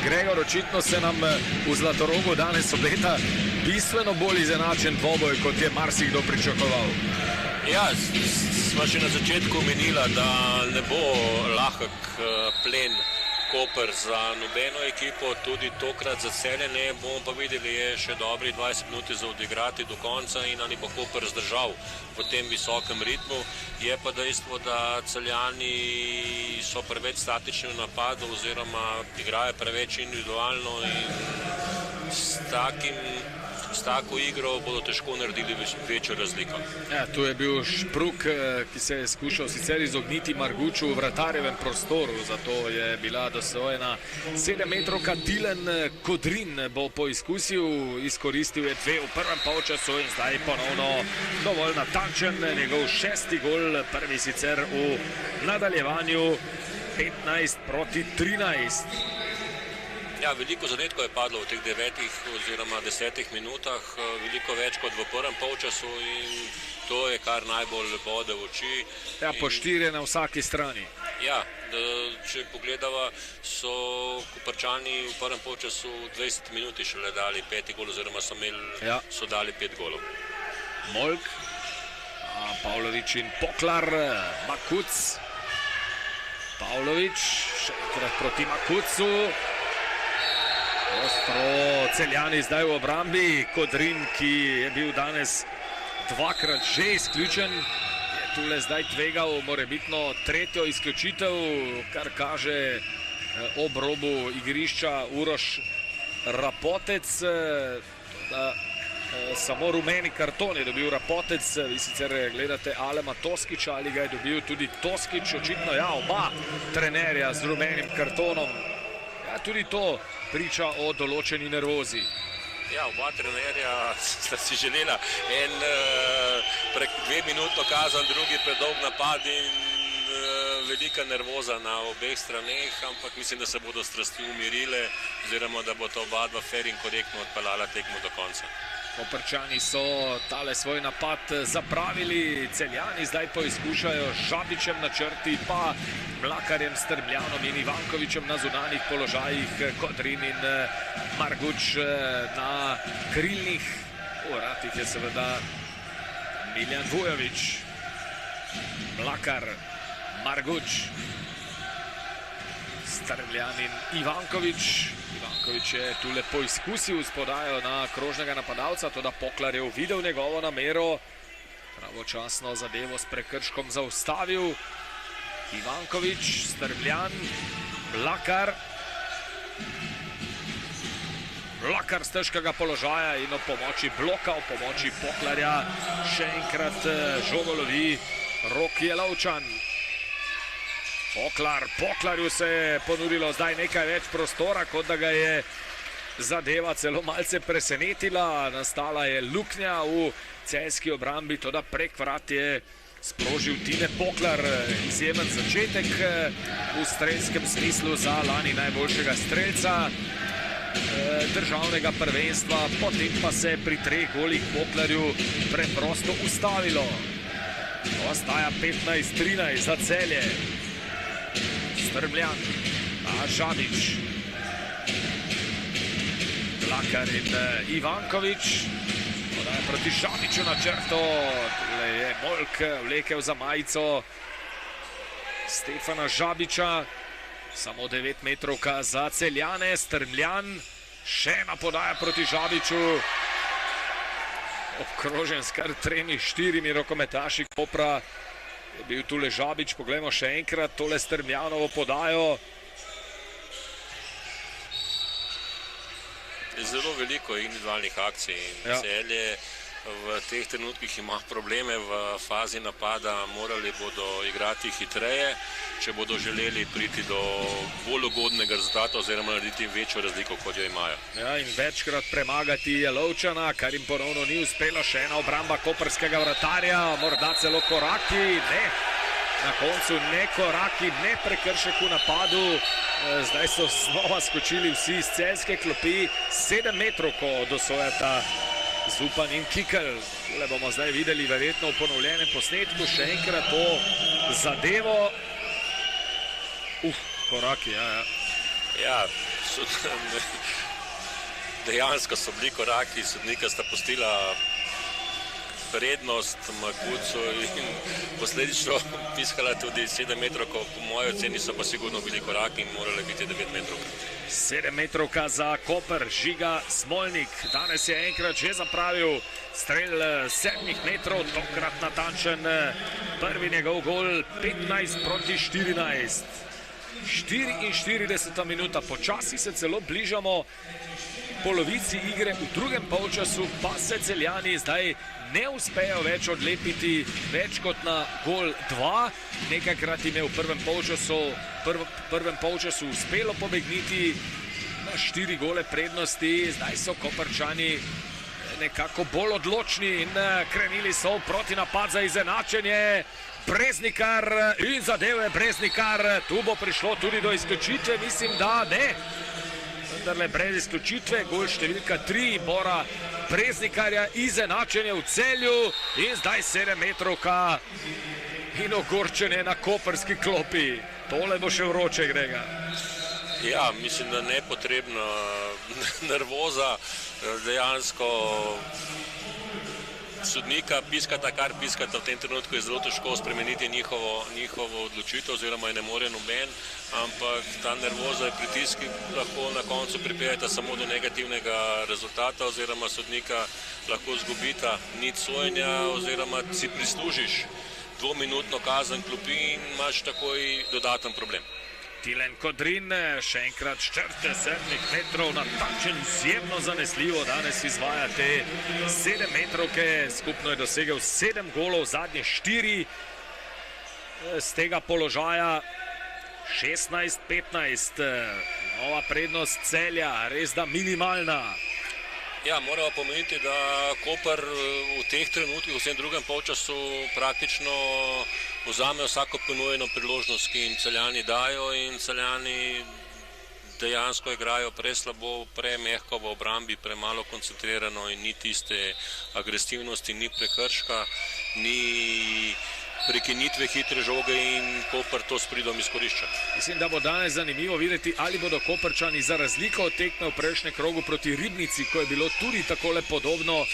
Gregor, očitno se nam v Zlatorogu danes obeta bistveno bolj izenačen dvoboj, kot je marsikdo pričakoval. Ja, sva še na začetku omenila, da ne bo lahek plen Koper za nobeno ekipo, tudi tokrat za Celje ne, bomo pa videli, je še dobri 20 minut za odigrati do konca in ali bo Koper zdržal v tem visokem ritmu. Je pa dejstvo, da Celjani so preveč statični v napadu oziroma igrajo preveč individualno in s tako igro bodo težko naredili večjo razliko. Ja, tu je bil Špruk, ki se je skušal sicer izogniti Marguču v vratarjevem prostoru, zato je bila dosvojena 7-metrovka. Tilen Kodrin bo poizkusil, izkoristil je 2 v prvem polčasu in zdaj ponovno dovolj natančen, njegov 6. gol, prvi sicer v nadaljevanju, 15-13. Ja, veliko zadetkov je padlo v teh 9 oziroma 10 minutah, veliko več kot v prvem polčasu in to je kar najbolj bode v oči. Ja, po 4 na vsaki strani. Ja, če pogledava, so Koprčani v prvem polčasu 20 minuti šele dali 5. gol oziroma so dali 5 golov. Molk, Pavlović in Poklar, Makuc. Pavlović, še enkrat proti Makucu. Ostro Celjani zdaj v obrambi. Kodrin, ki je bil danes 2-krat že izključen, je tule zdaj tvegal morebitno 3. izključitev, kar kaže ob robu igrišča Uroš Rapotec. Samo rumeni karton je dobil Rapotec, vi sicer gledate Alema Toskiča, ali ga je dobil tudi Toskič, očitno ja, oba trenerja z rumenim kartonom. Ja, tudi to priča o določeni nervozi. Ja, oba trenerja sta si želela en prek 2 minutno kazen, drugi predolg napad in velika nervoza na obeh straneh, ampak mislim, da se bodo strasti umirile oziroma da bo to oba dva fair in korektno odpeljala tekmo do konca. Koprčani so tale svoj napad zapravili, Celjani zdaj poizkušajo z Žabičem na črti, pa Mlakarjem, Strmljanom in Ivankovičem na zunanjih položajih, Kodrin in Marguč na krilnih. V vratih je seveda Miljan Vujović, Mlakar, Marguč, Strmljan in Ivankovič. Ivankovič je tule poizkusil s podajo na krožnega napadalca, toda Poklar je uvidel njegovo namero, pravočasno zadevo s prekrškom zaustavil. Ivankovič, Strmljan, Mlakar. Mlakar z težkega položaja in ob pomoči bloka, ob pomoči Poklarja še enkrat žogo lovi Rok Jelovčan. Poklarju se je ponudilo zdaj nekaj več prostora, kot da ga je zadeva celo malce presenetila. Nastala je luknja v celjski obrambi, toda prek vrat je sprožil Tine Poklar. Izjemen začetek v strelskem smislu za lani najboljšega strelca državnega prvenstva, potem pa se pri 3 golih Poklarju preprosto ustavilo. Ostaja 15-13 za Celje. Strmljan, Žabič, Mlakar in Ivankovič. Podaja proti Žabiču na črto. Tule je Molk vlekel za majico Stefana Žabiča. Samo 9-metrovka za Celjane. Strmljan, še ena podaja proti Žabiču. Obkrožen s kar 3-4 rokometaši Kopra je bil tule Žabič. Poglejmo še enkrat tole Strmljanovo podajo. Zelo veliko individualnih akcij in Celje v teh trenutkih ima probleme v fazi napada, morali bodo igrati hitreje, če bodo želeli priti do bolj ugodnega rezultata oziroma narediti večjo razliko, kot jo imajo. Ja, in večkrat premagati Jelovčana, kar jim ponovno ni uspelo. Še ena obramba koprskega vratarja, morda celo koraki, ne. Na koncu ne koraki, ne prekršek v napadu. Zdaj so znova skočili vsi iz celjske klopi. 7-metrovko dosojata Zupan in Kikl. Tule bomo zdaj videli verjetno v ponovljenem posnetku še enkrat to zadevo. Koraki, ja. Ja, dejansko so bili koraki, sodnika sta pustila prednost Makucu in posledično piskala tudi 7 metrov, po moji oceni so pa sigurno bili koraki in morali biti 9 metrov. 7 metrovka za Koper, Žiga Smolnik. Danes je enkrat že zapravil strel 7 metrov, tokrat natančen prvi njegov gol, 15-14. 44. minuta, počasi se celo bližamo polovici igre, v drugem polčasu pa se Celjani zdaj ne uspejo več odlepiti več kot na gol 2. Nekajkrat jim je v prvem polčasu uspelo pobegniti na 4 gole prednosti, zdaj so Koprčani nekako bolj odločni in krenili so proti napad za izenačenje. Breznikar in zadev je Breznikar, tu bo prišlo tudi do izključitve, mislim, da ne. Vendarle brez izključitve, gol številka 3 Bora Breznikarja, izenačenje v Celju in zdaj 7 metrovka in ogorčenje na koprski klopi. Tole bo še vroče, Grega. Ja, mislim, da nepotrebna nervoza, dejansko sodnika piskata, kar piskata, v tem trenutku je zelo težko spremeniti njihovo odločitev oziroma je ne more noben, ampak ta nervoza in pritiski lahko na koncu pripeljata samo do negativnega rezultata oziroma sodnika lahko izgubita nit sojenja oziroma si prislužiš dvominutno kazen klopi in imaš takoj dodaten problem. Tilen Kodrin, še enkrat 40 metrov, natančen, izjemno zanesljivo danes izvaja te 7 metrovke, skupno je dosegel 7 golov, zadnje 4 z tega položaja, 16-15, nova prednost Celja, res da minimalna. Ja, moramo pomeniti, da Koper v teh trenutkih, v tem drugem polčasu praktično vzame vsako ponujeno priložnost, ki jim Celjani dajo in Celjani dejansko igrajo preslabo, premehko v obrambi, premalo koncentrirano in ni tiste agresivnosti, ni prekrška, ni prekinitve hitre žoge in Koper to s pridom izkorišča. Mislim, da bo danes zanimivo videti, ali bodo Koprčani za razliko od tekme v prejšnjem krogu proti Ribnici, ko je bilo tudi takole podobno,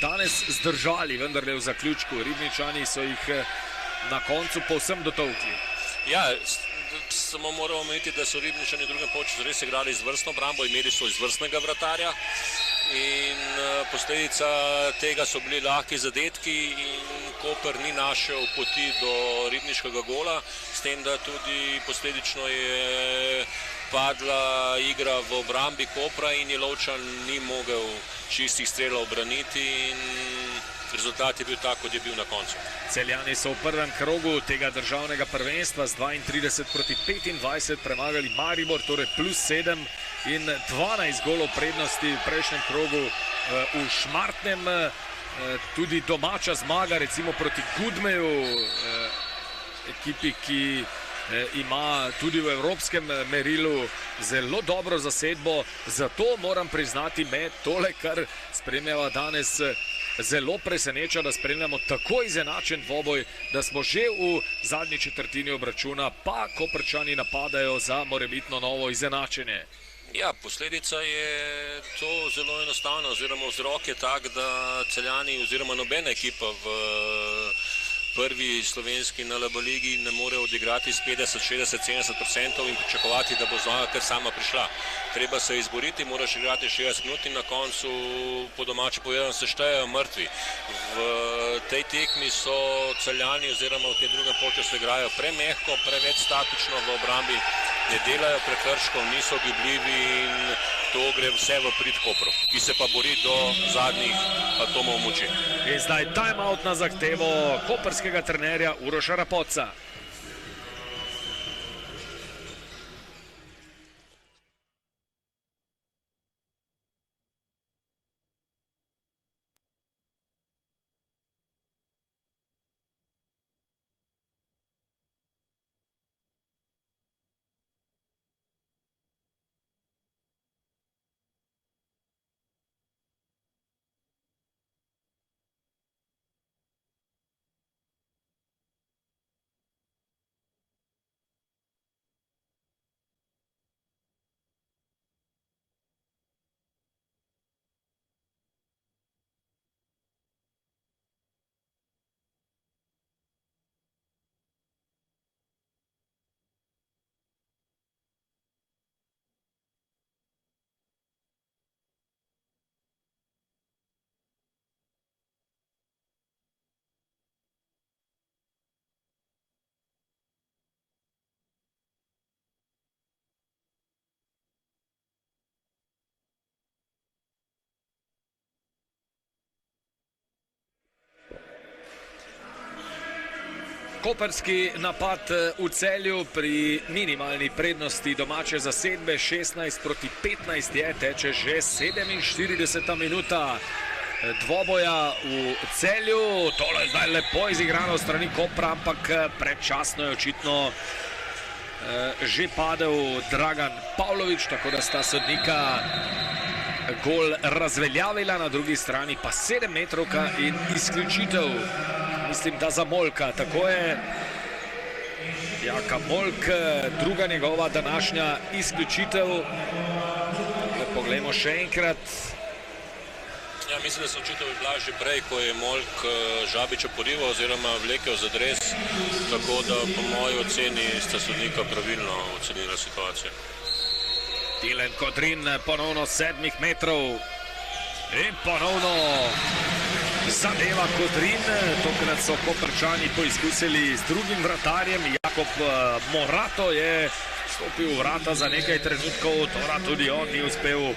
danes zdržali, vendarle v zaključku. Ribničani so jih na koncu povsem dotolkli. Ja, samo moramo omeniti, da so Ribničani v drugem polčasu res igrali izvrstno obrambo, imeli so izvrstnega vratarja in posledica tega so bili lahki zadetki in Koper ni našel poti do ribniškega gola, s tem, da tudi posledično je padla igra v obrambi Kopra in Jelovčan ni mogel čistih strelov braniti in rezultat je bil tak, kot je bil na koncu. Celjani so v prvem krogu tega državnega prvenstva z 32-25 premagali Maribor, torej +7 in 12 golov prednosti v prejšnjem krogu v Šmartnem. Tudi domača zmaga recimo proti Gudmeju, ekipi, ki ima tudi v evropskem merilu zelo dobro zasedbo, zato moram priznati me tole, kar spremljava danes, zelo preseneča, da spremljamo tako izenačen dvoboj, da smo že v zadnji četrtini obračuna, pa Koprčani napadajo za morebitno novo izenačenje. Ja, posledica je to zelo enostavna, oziroma vzrok je tak, da Celjani oziroma nobena ekipa v prvi slovenski NLB ligi ne more odigrati s 50, 60, 70% in pričakovati, da bo znova kar sama prišla. Treba se izboriti, moraš igrati 60 minut in na koncu po domače povedano se štejejo mrtvi. V tej tekmi so Celjani oziroma v tem drugem polčasu igrajo premehko, preveč statično v obrambi, ne delajo prekrškov, niso gibljivi in to gre vse v prid Kopru, ki se pa bori do zadnjih atomov moči. In zdaj time-out na zahtevo koprskega trenerja Uroša Rapoca. Koperski napad v Celju pri minimalni prednosti domače zasedbe 16-15 je, teče že 47. minuta dvoboja v Celju. Tole je zdaj lepo izigrano strani Kopra, ampak predčasno je očitno že padel Dragan Pavlović, tako da sta sodnika gol razveljavila, na drugi strani pa 7-metrovka in izključitev. Mislim, da za Molka, tako je Jaka Molk, druga njegova današnja izključitev. Poglejmo še enkrat. Ja, mislim, da se očitev je bila že prej, ko je Molk Žabiča porival oziroma vlekel za dres, tako da po moji oceni sta sodnika pravilno ocenila situacijo. Tilen Kodrin ponovno 7 metrov in ponovno zadeva Kodrin. Tokrat so Koprčani poizkusili z drugim vratarjem. Jakob Morato je stopil v vrata za nekaj trenutkov, torej tudi on ni uspel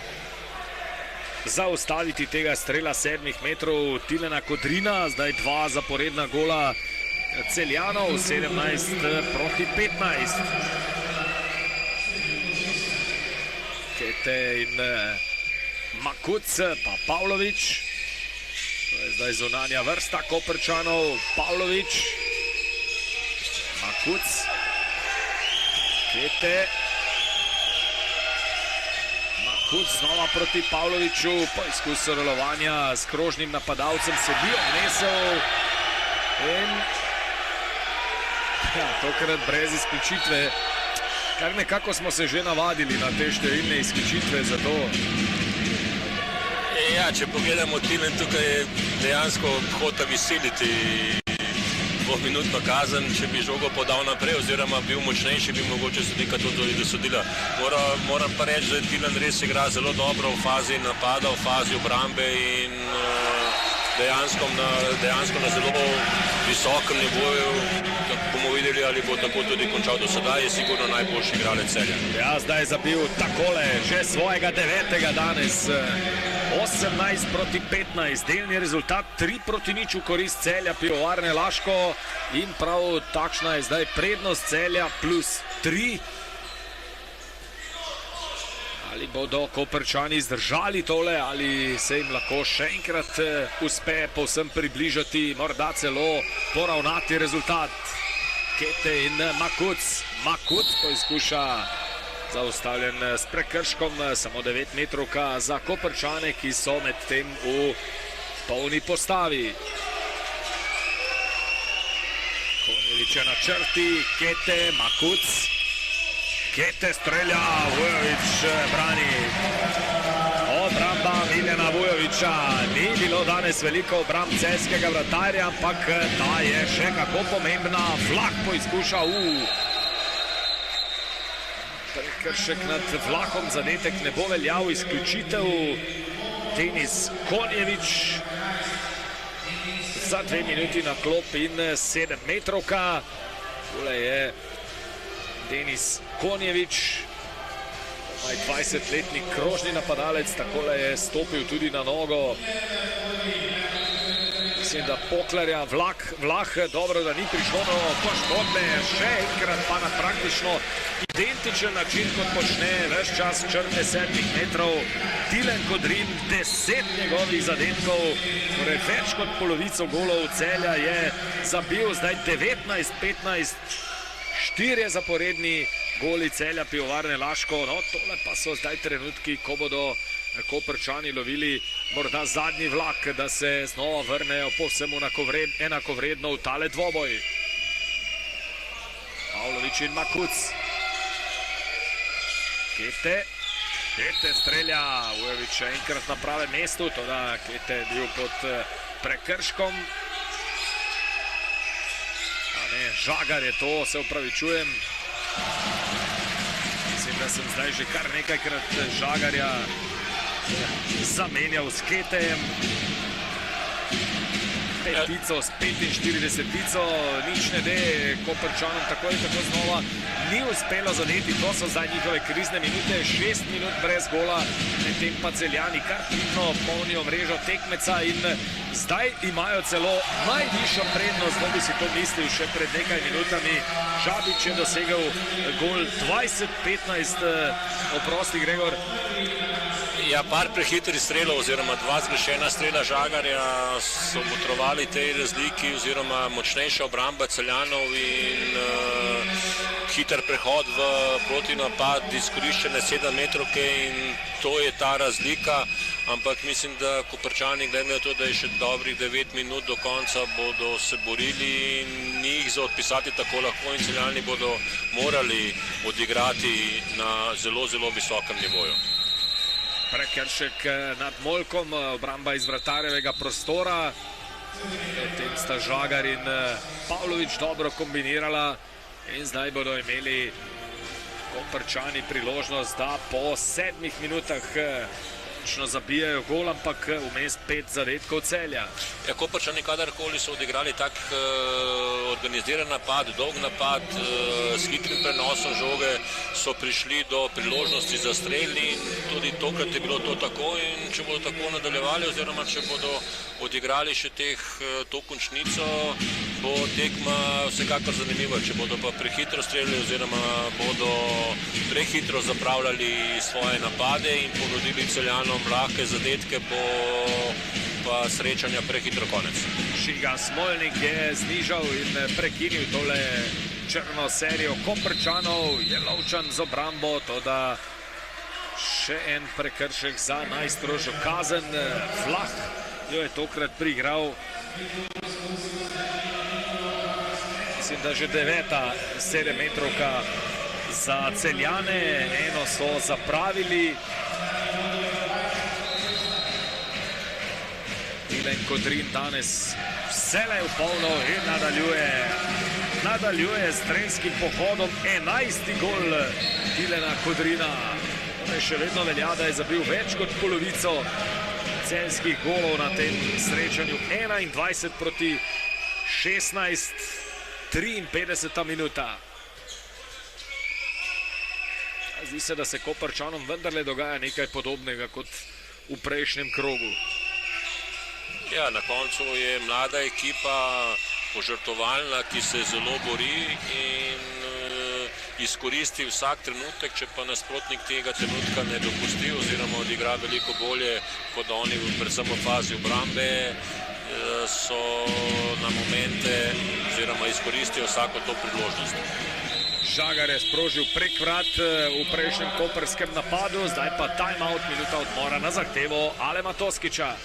zaustaviti tega strela 7 metrov Tilena Kodrina. Zdaj 2 zaporedna gola Celjanov, 17-15. Kete in Makuc, pa Pavlović. To je zdaj zunanja vrsta Koprčanov. Pavlović, Makuc, Kete. Makuc znova proti Pavloviću, poizkus sodelovanja s krožnim napadalcem se bi obnesel. In tokrat brez izključitve. Kar nekako smo se že navadili na te številne izključitve, zato... Ja, če pogledamo Tilen, tukaj je dejansko hotel izsiliti dvominutno kazen, če bi žogo podal naprej oziroma bil močnejši, bi mogoče sodnika to tudi dosodila. Moram pa reči, da Tilen res igra zelo dobro v fazi napada, v fazi obrambe in dejansko na zelo visokem nivoju. Bomo videli, ali bo tako tudi končal do sedaj, je sigurno najboljši igralec Celja. Ja, zdaj je zabil takole, že svojega 9. danes. 18-15, delni rezultat 3-0 v korist Celja Pivovarne Laško in prav takšna je zdaj prednost Celja plus 3. Ali bodo Koprčani zdržali tole, ali se jim lahko še enkrat uspe povsem približati, morda celo poravnati rezultat. Kete in Makuc. Makuc poizkuša zaustavljen s prekrškom, samo 9 metrovka za Koprčane, ki so med tem v polni postavi. Konjević je na črti, Kete, Makuc. Kete strelja, Vujović brani. Obramba Miljana Vujovića. Ni bilo danes veliko obramb celjskega vratarja, ampak ta je še kako pomembna. Vlah poizkuša prekršek nad Vlahom, zadetek ne bo veljal, izključitev. Denis Konjević za 2 minuti na klop in 7 metrovka. Tole je Denis Konjević, 20-letni krožni napadalec, takole je stopil tudi na nogo. Mislim, da Poklarja, Vlah, dobro, da ni prišlo do poškodbe, še enkrat pa na praktično identičen način, kot počne ves čas črte 7 metrov. Tilen Kodrin, 10 njegovih zadetkov, torej več kot polovico golov Celja je zabil, zdaj 19-15, 4 zaporedni goli Celja Pivovarne Laško. No, tole pa so zdaj trenutki, ko bodo Koprčani lovili morda zadnji vlak, da se znova vrnejo povsem enakovredno v tale dvoboj. Pavlović in Makuc. Kete strelja, Vujović enkrat na pravem mestu, toda Kete je bil pod prekrškom. Žagar je to, se upravičujem. Mislim, da sem zdaj že kar nekajkrat Žagarja zamenjal s Ketejem. petico s 45-tico, nič ne de, Koprčanom tako in tako znova ni uspelo zadeti, to so zdaj njihove krizne minute, 6 minut brez gola, medtem pa Celjani kar pridno polnijo mrežo tekmeca in zdaj imajo celo najvišjo prednost, kdo bi si to mislil še pred nekaj minutami. Žabič je dosegel gol 20-15, oprosti Gregor. Ja, par prehitrih strelov oziroma dva zgrešena strela Žagarja so botrovali tej razliki oziroma močnejša obramba Celjanov in hiter prehod v protinapad, izkoriščene 7-metrovke in to je ta razlika, ampak mislim, da Koprčani gledajo to, da je še dobrih 9 minut do konca, bodo se borili in ni jih za odpisati tako lahko in Celjani bodo morali odigrati na zelo, zelo visokem nivoju. Prekršek nad Molkom, obramba iz vratarjevega prostora. Tem sta Žagar in Pavlović dobro kombinirala in zdaj bodo imeli Koprčani priložnost, da po 7 minutah zabijajo gol, ampak vmes 5 zadetkov Celja. Ja, Koprčani kadarkoli so odigrali tak organiziran napad, dolg napad, s hitrim prenosom žoge, so prišli do priložnosti za strel in tudi tokrat je bilo to tako in če bodo tako nadaljevali oziroma če bodo odigrali še to končnico, bo tekma vsekakor zanimiva. Če bodo pa prehitro streljali oziroma bodo prehitro zapravljali svoje napade in ponudili Celjanom lahke zadetke, bo pa srečanja prehitro konec. Žiga Smolnik je znižal in prekinil tole črno serijo Koprčanov, je Lovčan z obrambo, toda še en prekršek za najstrožjo kazen. Vlah jo je tokrat priigral. Mislim, da že 9. 7-metrovka za Celjane, eno so zapravili. Tilen Kodrin danes vselej v polno in nadaljuje s strelskim pohodom. 11. gol Tilena Kodrina. Še vedno velja, da je zabil več kot polovico celjskih golov na tem srečanju. 21-16, 53. minuta. Zdi se, da se Koprčanom vendarle dogaja nekaj podobnega kot v prejšnjem krogu. Ja, na koncu je mlada ekipa požrtovalna, ki se zelo bori in izkoristi vsak trenutek, če pa nasprotnik tega trenutka ne dopusti oziroma odigra veliko bolje kot oni, predvsem v fazi obrambe, so na momente oziroma izkoristijo vsako to priložnost. Žagar je sprožil prek vrat v prejšnjem koprskem napadu, zdaj pa time-out, minuta odmora na zahtevo Alema Toskiča.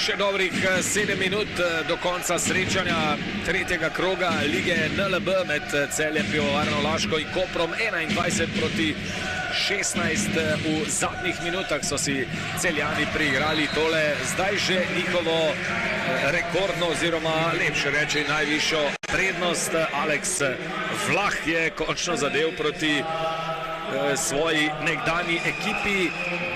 Še dobrih 7 minut do konca srečanja tretjega kroga lige NLB med Celjem, Pivovarno Laško in Koprom. 21-16 v zadnjih minutah so si Celjani priigrali tole, zdaj že njihovo rekordno oziroma lepše reči najvišjo prednost. Alex Vlah je končno zadev proti svoji nekdani ekipi.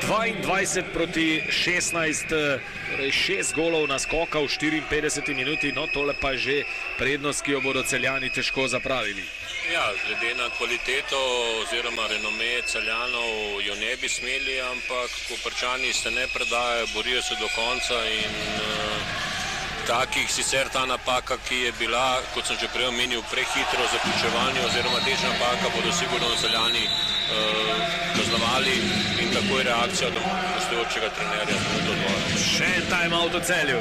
22-16, torej 6 golov naskoka v 54 minuti, no tole pa je že prednost, ki jo bodo Celjani težko zapravili. Ja, glede na kvaliteto oziroma renome Celjanov jo ne bi smeli, ampak Koprčani se ne predajajo, borijo se do konca in takih sicer ta napaka, ki je bila, kot sem že prej omenil, prehitro zaključevanje oziroma težja napaka, bodo sigurno Celjani kaznovali in tako je reakcija do gostujočega trenerja. Še en time-out v Celju.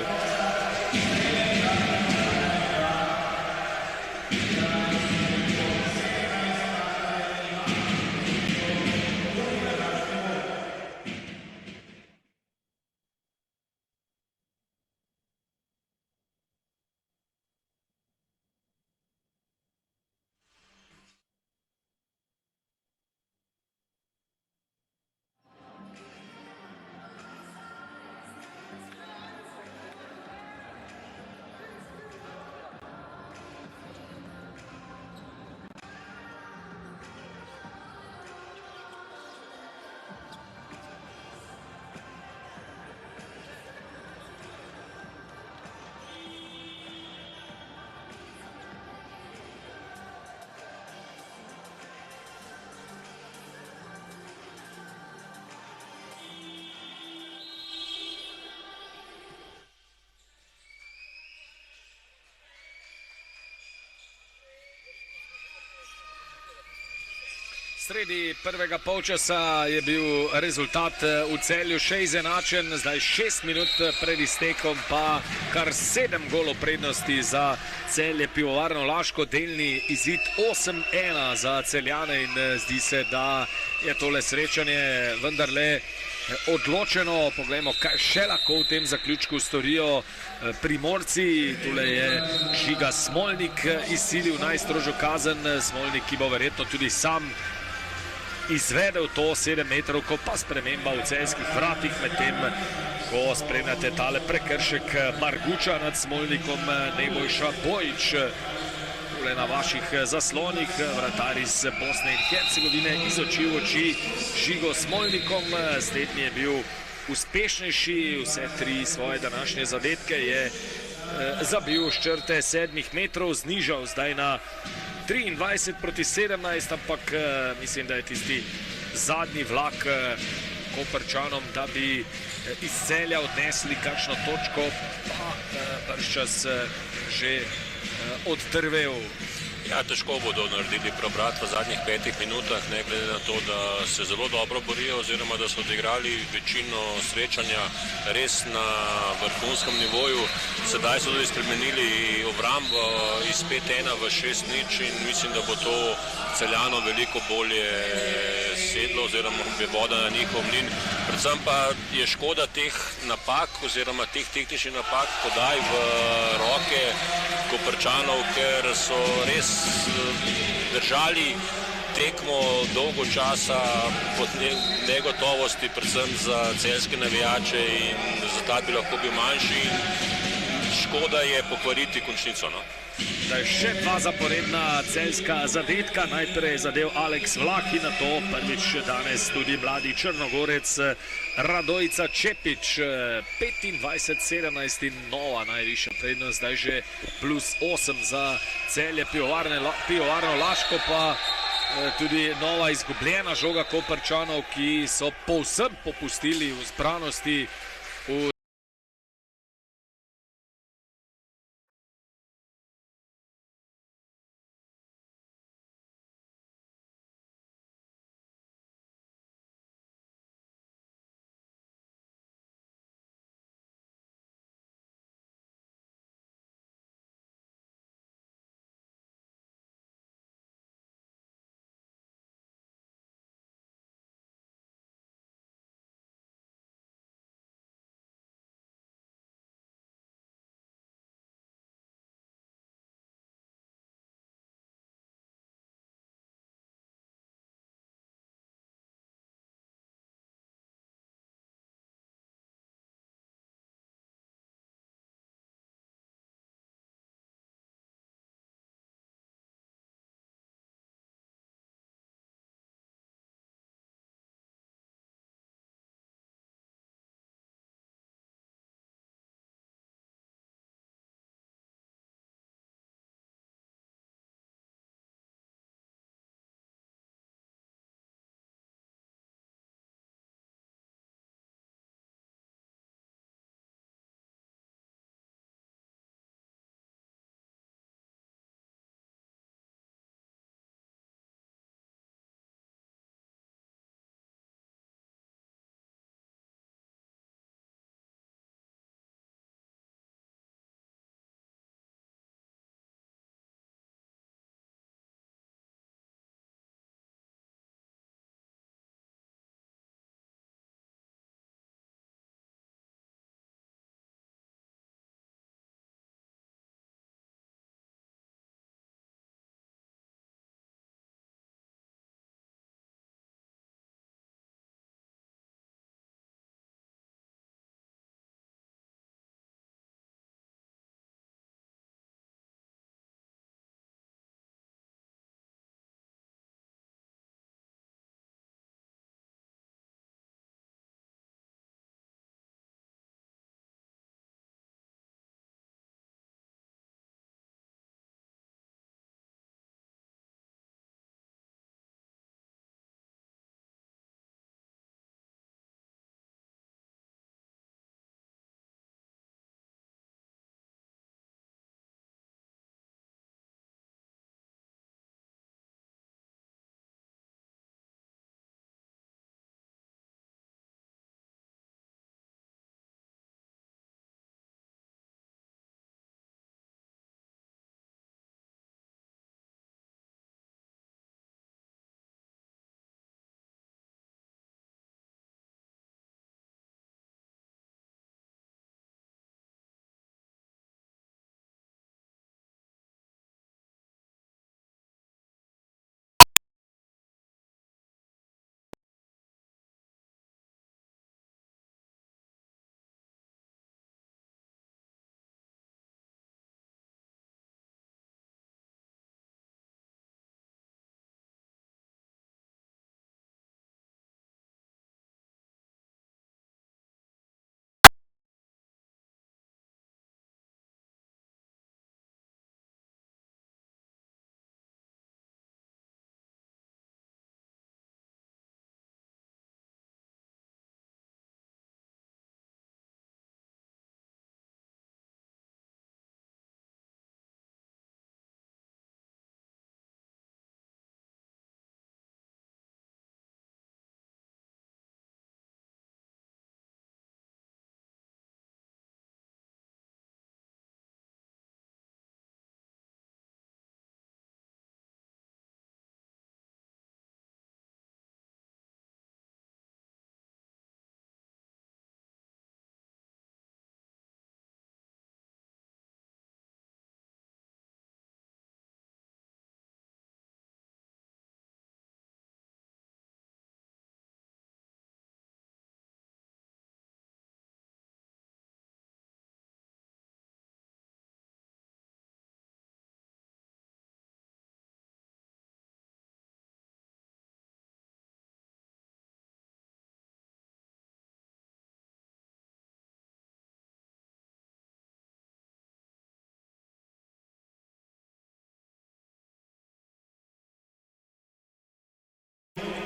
Sredi prvega polčasa je bil rezultat v Celju še izenačen, zdaj 6 minut pred iztekom pa kar 7 golov prednosti za Celje Pivovarno Laško, delni izid 8-1 za Celjane in zdi se, da je tole srečanje vendarle odločeno. Poglejmo, kaj še lahko v tem zaključku storijo Primorci. Tule je Žiga Smolnik izsilil najstrožjo kazen, Smolnik, ki bo verjetno tudi sam izvedel to 7 metrovko, pa sprememba v celjskih vratih, medtem ko spremljate tale prekršek Marguča nad Smolnikom, Nebojša Bojič. Tule na vaših zaslonih, vratar iz Bosne in Hercegovine, iz oči v oči Žigo Smolnikom. Slednji je bil uspešnejši, vse 3 svoje današnje zadetke je zabil s črte 7 metrov, znižal zdaj na 23-17, ampak mislim, da je tisti zadnji vlak Koprčanom, da bi iz Celja odnesli kakšno točko, pa bržčas že odtrvel. Ja, težko bodo naredili preobrat v zadnjih 5 minutah, ne glede na to, da se zelo dobro borijo oziroma da so odigrali večino srečanja res na vrhunskem nivoju. Sedaj so tudi spremenili obrambo iz 5-1 v 6-0 in mislim, da bo to Celjano veliko bolje sedlo oziroma bi voda na njihov mlin. Predvsem pa je škoda teh napak oziroma teh tehničnih napak podaj v roke Koprčanov, ker so res držali tekmo dolgo časa pod negotovosti, predvsem za celjske navijače in rezultat bi lahko bil manjši in škoda je pokvariti končnico. No? Da je še 2 zaporedna celjska zadetka, najprej je zadev Aleks Vlah in nato prvič danes tudi mladi Črnogorec Radojca Čepič. 25-17 in nova najvišja prednost, zdaj že +8 za Celje Pivovarno Laško, pa tudi nova izgubljena žoga Koprčanov, ki so povsem popustili v zbranosti v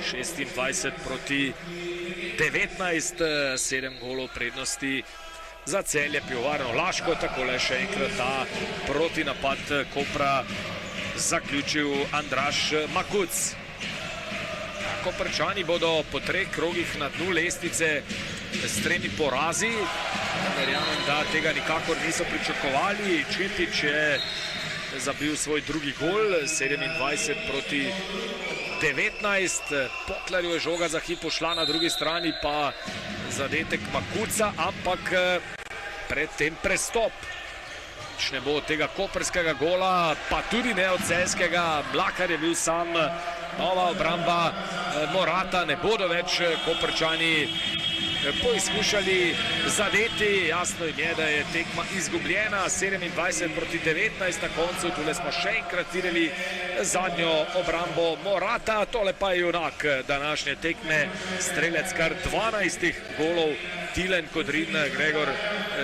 26 proti 19, 7 golov prednosti za Celje Pivovarno Laško. Takole še enkrat ta protinapad Kopra zaključil Andraž Makuc. Koprčani bodo po 3 krogih na dnu lestvice s 3 porazi. Verjamem, da tega nikakor niso pričakovali. Četič je zabil svoj drugi gol, 27 proti 19. Poklarju je žoga za hip šla, na drugi strani pa zadetek Makuca, ampak predtem prestop. Ne bo tega koprskega gola, pa tudi ne od celjskega. Mlakar je bil sam, nova obramba Morata, ne bodo več Koprčani poizkušali zadeti. Jasno jim je, da je tekma izgubljena, 27 proti 19 na koncu. Tule smo še enkrat videli zadnjo obrambo Morata. Tole pa je junak današnje tekme, strelec kar 12 golov, Tilen Kodrin. Gregor,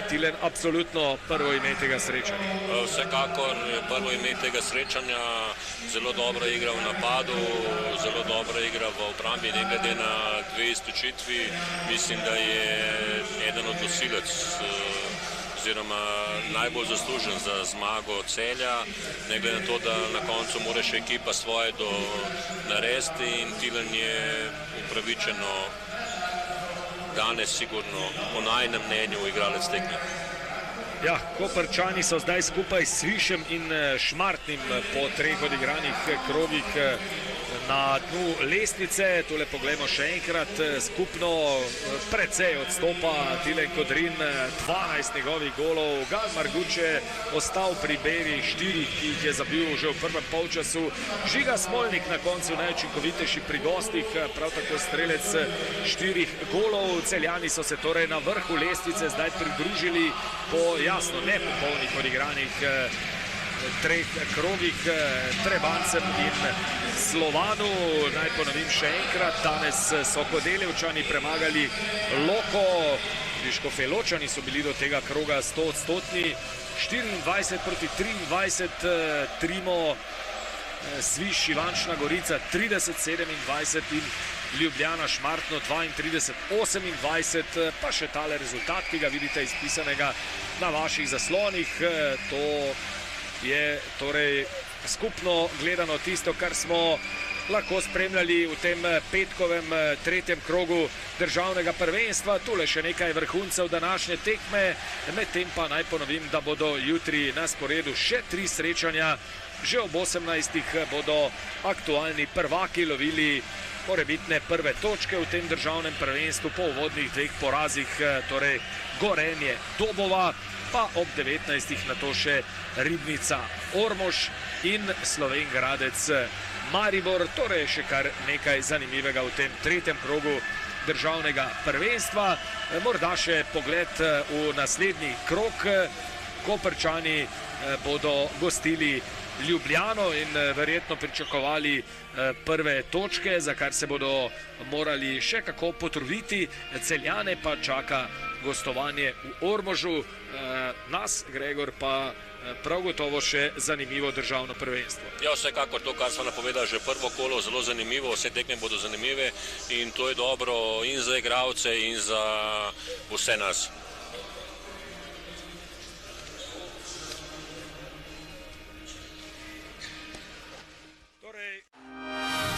Tilen absolutno prvo ime tega srečanja. Vsekakor prvo ime tega srečanja, zelo dobro igra v napadu, zelo dobro igra v obrambi, ne glede na 2 iztočitvi. Mislim, da je eden od nosilec oziroma najbolj zaslužen za zmago Celja, ne glede na to, da na koncu mora še ekipa svoje narediti in Tilen je upravičeno danes sigurno po najnem mnenju igralec tekme. Ja, Koprčani so zdaj skupaj s Svišem in Šmartnim po 3 odigranih krogih na dnu lestvice. Tule poglejmo še enkrat, skupno precej odstopa Tilen Kodrin, 12 njegovih golov. Gal Marguč je ostal pri beri 4, ki jih je zabil že v prvem polčasu. Žiga Smolnik na koncu najučinkovitejši pri gostih, prav tako strelec 4 golov. Celjani so se torej na vrhu lestvice zdaj pridružili po jasno nepopolnih odigranih 3 krogih Trebancem in Slovanu. Naj ponovim še enkrat, danes so Kodeljevčani premagali Loko, Škofjeločani so bili do tega kroga 100-odstotni, 24 proti 23, Trimo, Sviš, Ivančna Gorica 30-27 in Ljubljana Šmartno 32-28, pa še tale rezultat, ki ga vidite izpisanega na vaših zaslonih. To je torej skupno gledano tisto, kar smo lahko spremljali v tem petkovem 3. krogu državnega prvenstva. Tule še nekaj vrhuncev današnje tekme, medtem pa naj ponovim, da bodo jutri na sporedu še 3 srečanja. Že ob 18. bodo aktualni prvaki lovili morebitne prve točke v tem državnem prvenstvu po uvodnih 2 porazih, torej Gorenje Dobova, pa ob 19. na to še Ribnica Ormož in Slovenj Gradec Maribor. Torej še kar nekaj zanimivega v tem 3. krogu državnega prvenstva. Morda še pogled v naslednji krog. Koprčani bodo gostili Ljubljano in verjetno pričakovali prve točke, za kar se bodo morali še kako potruditi. Celjane pa čaka gostovanje v Ormožu. Nas, Gregor, pa prav gotovo še zanimivo državno prvenstvo. Ja, vsekakor to, kar smo napovedali, že prvo kolo zelo zanimivo, vse tekme bodo zanimive in to je dobro in za igralce in za vse nas.